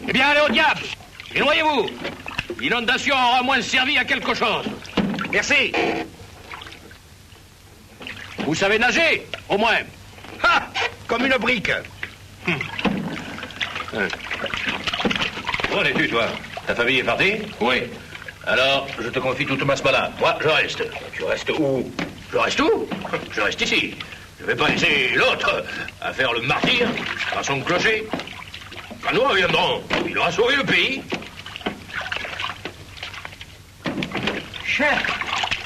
Eh bien, allez au diable. Et noyez-vous. L'inondation aura moins servi à quelque chose. Merci. Vous savez nager, au moins. Ha! Comme une brique. Où en es-tu, toi? Ta famille est partie? Oui. Alors, je te confie toute ma smala. Moi, je reste. Tu restes où? Je reste où? Je reste ici. Je vais pas laisser l'autre à faire le martyr à son clocher. Quand nous reviendrons, il aura sauvé le pays. Chef,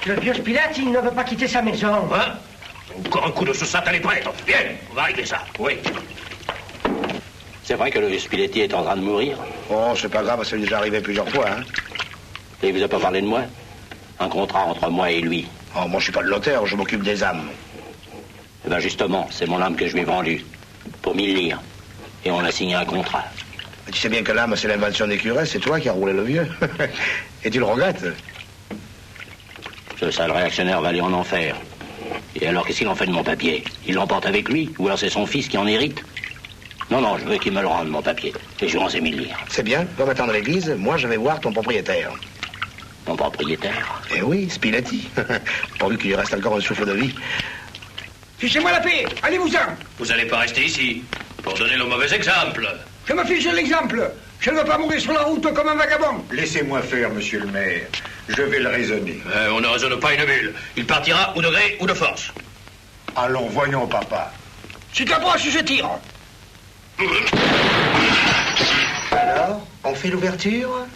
le vieux Spilett, il ne veut pas quitter sa maison. Hein? Encore un coup de ce satané prêtre. Bien, on va régler ça. Oui. C'est vrai que le Spiletti est en train de mourir? Oh, c'est pas grave, ça lui est déjà arrivé plusieurs fois, hein. Et il vous a pas parlé de moi? Un contrat entre moi et lui. Oh, moi, je suis pas le notaire, je m'occupe des âmes. Eh ben justement, c'est mon âme que je lui ai vendue. Pour 1000 livres. Et on a signé un contrat. Mais tu sais bien que l'âme, c'est l'invention des curés, c'est toi qui as roulé le vieux. Et tu le regrettes? Ce sale réactionnaire va aller en enfer. Et alors, qu'est-ce qu'il en fait de mon papier? Il l'emporte avec lui? Ou alors c'est son fils qui en hérite? Non, non, je veux qu'il me le rende, mon papier. Et je rends ses 1000 livres. C'est bien, va m'attendre à l'église, moi je vais voir ton propriétaire. Mon propriétaire? Eh oui, Spiletti. Pourvu qu'il lui reste encore un souffle de vie. Fichez-moi la paix, allez-vous-en. Vous allez pas rester ici pour donner le mauvais exemple. Je me fiche de l'exemple. Je ne veux pas mourir sur la route comme un vagabond. Laissez-moi faire, monsieur le maire. Je vais le raisonner. On ne raisonne pas une mule. Il partira ou de gré ou de force. Allons, voyons, papa. Si tu approches, je tire. Alors, on fait l'ouverture?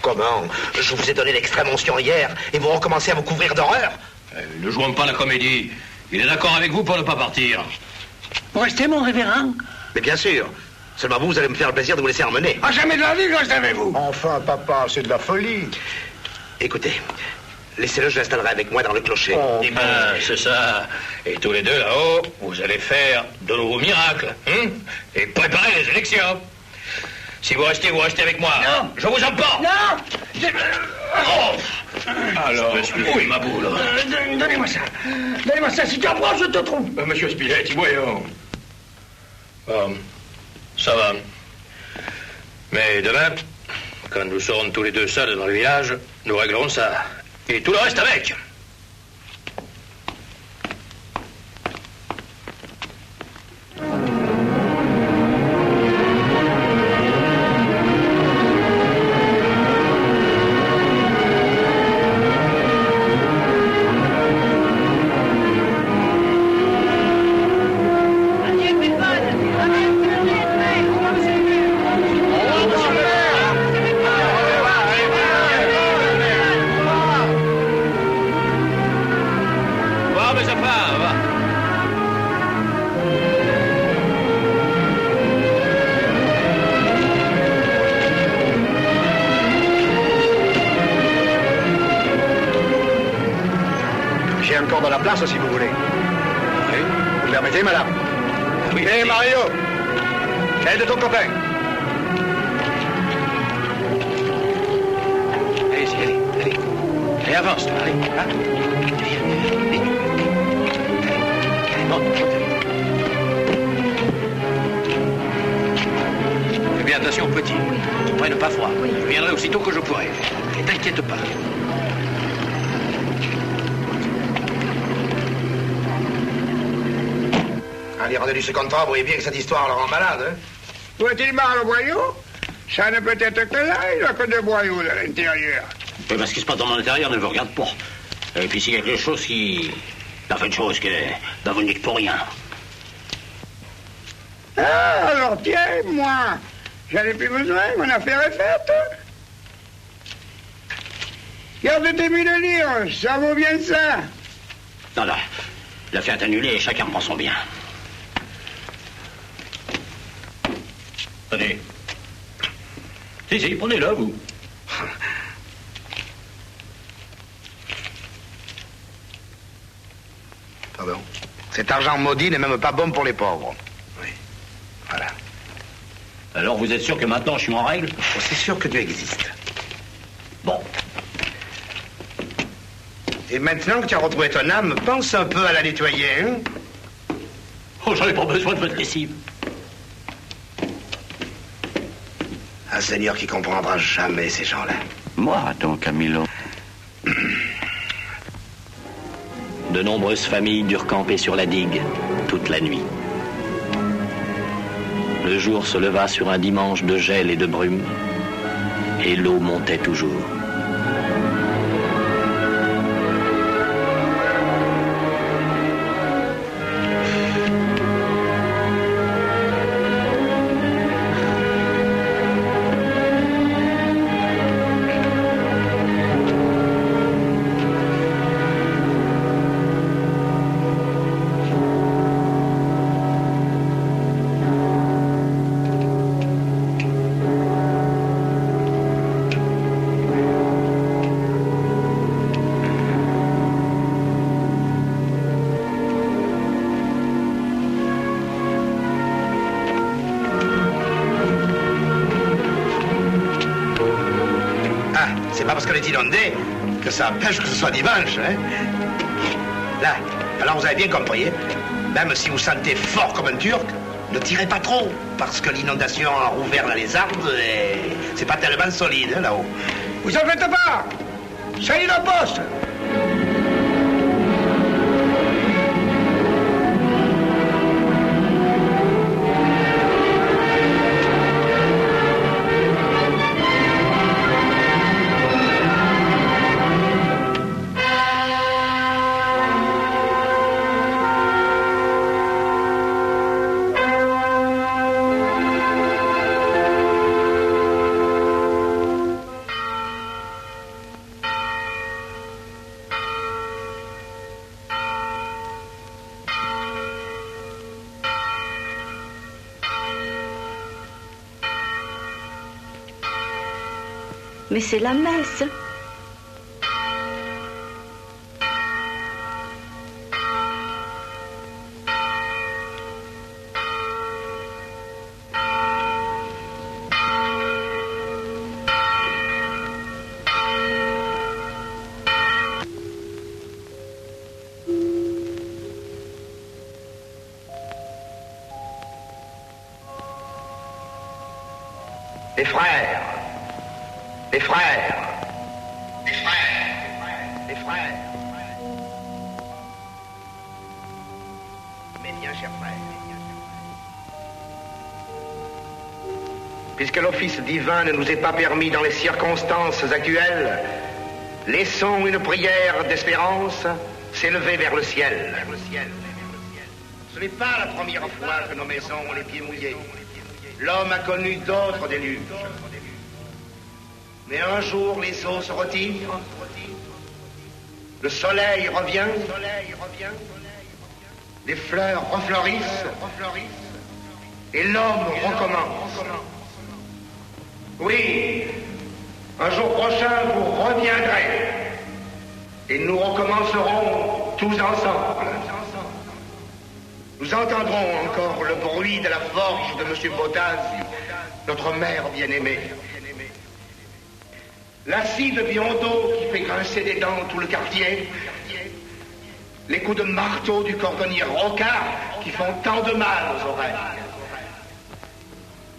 Comment? Je vous ai donné l'extrême onction hier et vous recommencez à vous couvrir d'horreur? Ne jouons pas la comédie. Il est d'accord avec vous pour ne pas partir. Vous restez, mon révérend? Mais bien sûr. Seulement vous allez me faire le plaisir de vous laisser emmener. Ah, jamais de la vie, je reste avec vous. Enfin, papa, c'est de la folie. Écoutez, laissez-le, je l'installerai avec moi dans le clocher. C'est ça. Et tous les deux là-haut, vous allez faire de nouveaux miracles. Et préparer les élections. Si vous restez avec moi. Non. Je vous emporte. Non. Alors, oui, ma boule. Donnez-moi ça. Donnez-moi ça. Si tu approches, je te trouve. Monsieur Spiletti, voyons. Bon, ça va. Mais demain, quand nous serons tous les deux seuls dans le village, nous réglerons ça. Et tout le reste avec. encore de la place si vous voulez. Oui. Vous permettez, madame? Oui. Hé, Mario! Aide ton copain. Allez-y, allez. Allez, avance, toi, allez. Hein? Allez. Allez, monte. Fais bien attention, petit. Ne prenne pas froid. Je viendrai aussitôt que je pourrai. Ne t'inquiète pas. Allez, rendez du second temps, vous voyez bien que cette histoire le rend malade, hein? Où est-il mal au boyau? Ça ne peut être que là, il n'y a que des boyaux à l'intérieur. Oui, parce ce qui se passe dans mon intérieur ne vous regarde pas. Et puis s'il y a quelque chose qui... Enfin, une chose que... Ben, vous n'y êtes pour rien. Ah, alors tiens, moi, j'en ai plus besoin, mon affaire est faite. Garde tes 1000 livres, ça vaut bien ça. Non, là, l'affaire est annulée et chacun prend son bien. Tenez. Si, prenez-le, vous. Pardon. Cet argent maudit n'est même pas bon pour les pauvres. Oui. Voilà. Alors vous êtes sûr que maintenant je suis en règle? Oh, c'est sûr que Dieu existe. Bon. Et maintenant que tu as retrouvé ton âme, pense un peu à la nettoyer, hein? Oh, j'en ai pas besoin de votre lessive. Un Seigneur qui comprendra jamais ces gens-là. Moi, donc, Camilo. De nombreuses familles durent camper sur la digue toute la nuit. Le jour se leva sur un dimanche de gel et de brume, et l'eau montait toujours. C'est pas parce qu'elle est inondée que ça empêche que ce soit dimanche, hein? Là, alors vous avez bien compris, hein? Même si vous sentez fort comme un Turc, ne tirez pas trop, parce que l'inondation a rouvert la lézarde et c'est pas tellement solide, hein, là-haut. Vous en faites pas! Ça y est, la poste! Mais c'est la messe. Les frères. Les frères. Les frères. Les frères. Mes bien chers frères. Puisque l'office divin ne nous est pas permis dans les circonstances actuelles, laissons une prière d'espérance s'élever vers le ciel. Ce n'est pas la première fois que nos maisons ont les pieds mouillés. L'homme a connu d'autres déluges. Mais un jour, les eaux se retirent. Le soleil revient. Les fleurs refleurissent. Et l'homme recommence. Oui, un jour prochain, vous reviendrez. Et nous recommencerons tous ensemble, nous entendrons encore le bruit de la forge de M. Botaz, notre maire bien-aimé. La scie de Biondo qui fait grincer des dents tout le quartier. Les coups de marteau du cordonnier Rocard qui font tant de mal aux oreilles.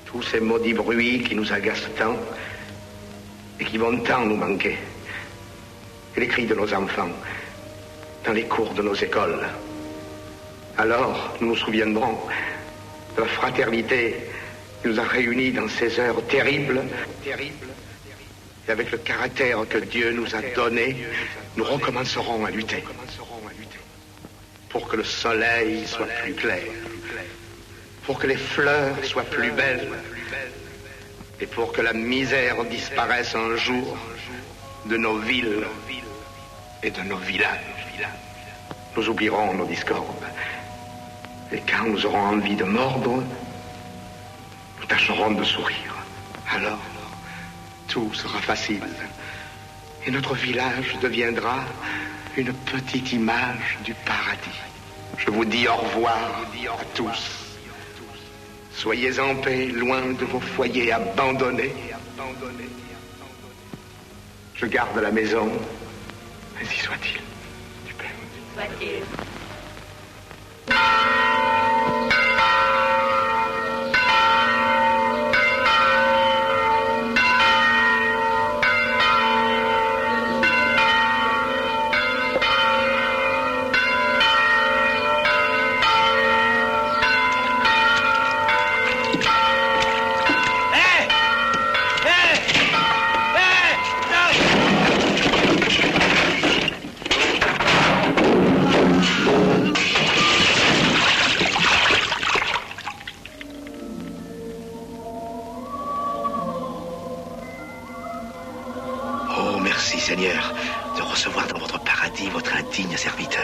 Tous ces maudits bruits qui nous agacent tant et qui vont tant nous manquer. Et les cris de nos enfants dans les cours de nos écoles. Alors, nous nous souviendrons de la fraternité qui nous a réunis dans ces heures terribles. Et avec le caractère que Dieu nous a donné, nous recommencerons à lutter. Pour que le soleil soit plus clair. Pour que les fleurs soient plus belles. Et pour que la misère disparaisse un jour de nos villes et de nos villages. Nous oublierons nos discordes. Et quand nous aurons envie de mordre, nous tâcherons de sourire. Alors, tout sera facile. Et notre village deviendra une petite image du paradis. Je vous dis au revoir à tous. Soyez en paix, loin de vos foyers abandonnés. Je garde la maison, ainsi soit-il. Du Père. Soit-il. Seigneur, de recevoir dans votre paradis votre indigne serviteur.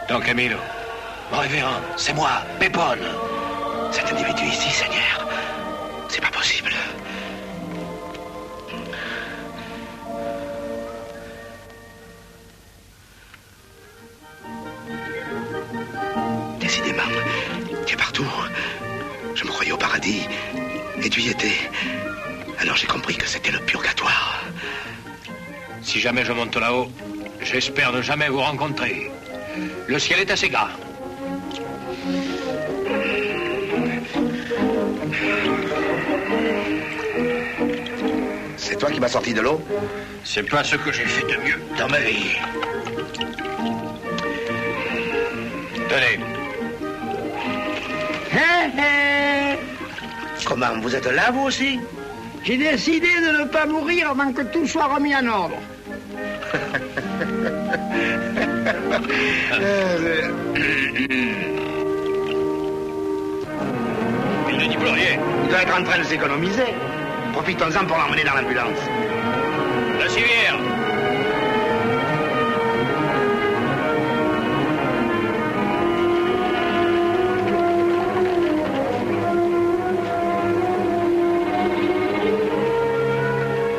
Don Camilo. Mon révérend, c'est moi, Pépone. Cet individu ici, Seigneur, c'est pas possible. Décidément, tu es partout. Je me croyais au paradis, et tu y étais. Alors j'ai compris que c'était le purgatoire. Si jamais je monte là-haut, j'espère ne jamais vous rencontrer. Le ciel est assez gras. C'est toi qui m'as sorti de l'eau? C'est pas ce que j'ai fait de mieux dans ma vie. Tenez. Comment, vous êtes là, vous aussi? J'ai décidé de ne pas mourir avant que tout soit remis en ordre. Il ne dit plus rien. Il doit être en train de s'économiser. Profitons-en pour l'emmener dans l'ambulance. La civière.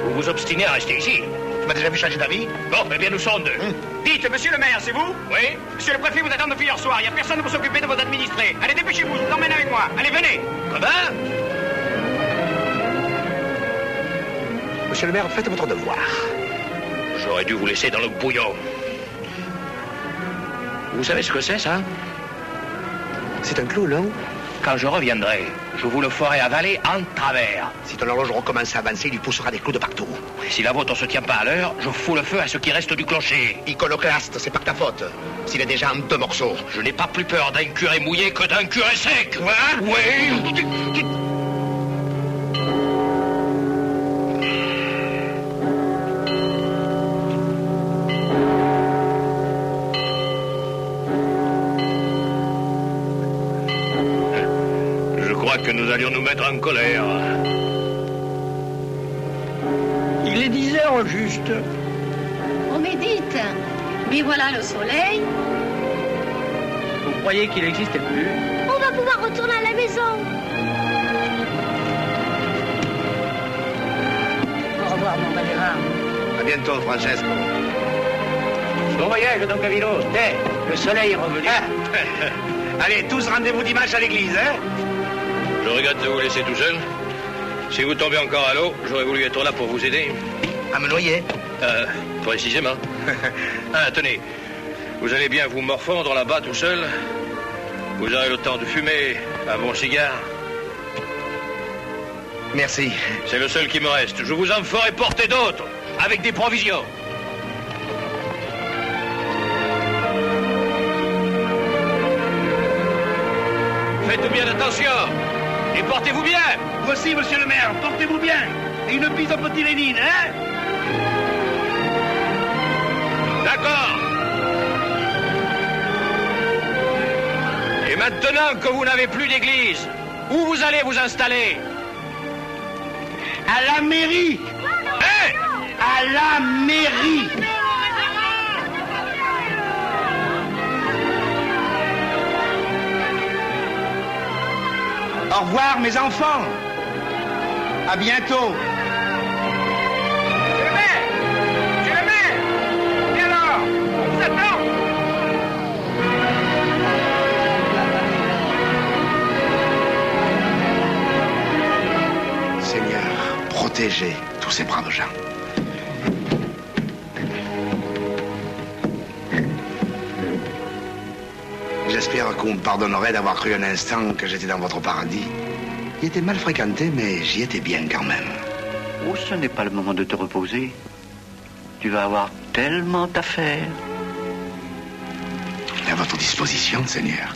Vous vous obstinez à rester ici. Tu m'as déjà vu changer d'avis? Bon, eh bien, nous sommes deux. Dites, monsieur le maire, c'est vous? Oui. Monsieur le préfet vous attend depuis hier soir. Il n'y a personne pour s'occuper de vos administrés. Allez, dépêchez-vous, je vous emmène avec moi. Allez, venez. Comment? Monsieur le maire, faites votre devoir. J'aurais dû vous laisser dans le bouillon. Vous savez ce que c'est, ça? C'est un clou, non? Quand je reviendrai, je vous le ferai avaler en travers. Si ton horloge recommence à avancer, il lui poussera des clous de partout. Si la vôtre ne se tient pas à l'heure, je fous le feu à ce qui reste du clocher. Iconoclaste, c'est pas ta faute. S'il est déjà en 2 morceaux. Je n'ai pas plus peur d'un curé mouillé que d'un curé sec. Hein? Oui. Que nous allions nous mettre en colère. Il est 10 heures juste. On médite. Mais voilà le soleil. Vous croyez qu'il n'existait plus? On va pouvoir retourner à la maison. revoir, mon Valera. À bientôt, Francesco. Bon voyage, Don Camillo. Le soleil est revenu. Allez, tous rendez-vous dimanche à l'église, hein? Je regrette de vous laisser tout seul. Si vous tombez encore à l'eau, j'aurais voulu être là pour vous aider. À me noyer? Précisément. Ah, tenez, vous allez bien vous morfondre là-bas tout seul. Vous aurez le temps de fumer un bon cigare. Merci. C'est le seul qui me reste. Je vous en ferai porter d'autres, avec des provisions. Faites bien attention et portez-vous bien. Vous aussi, monsieur le maire, portez-vous bien. Et une bise au petit Lénine, hein? D'accord. Et maintenant que vous n'avez plus d'église, où vous allez vous installer? À la mairie. Hey! À la mairie. Au revoir, mes enfants. À bientôt. Monsieur le maire. Et alors? On vous attend. Seigneur, protégez tous ces braves gens. J'espère qu'on me pardonnerait d'avoir cru un instant que j'étais dans votre paradis. Il était mal fréquenté, mais j'y étais bien quand même. Oh, ce n'est pas le moment de te reposer. Tu vas avoir tellement à faire. À votre disposition, Seigneur.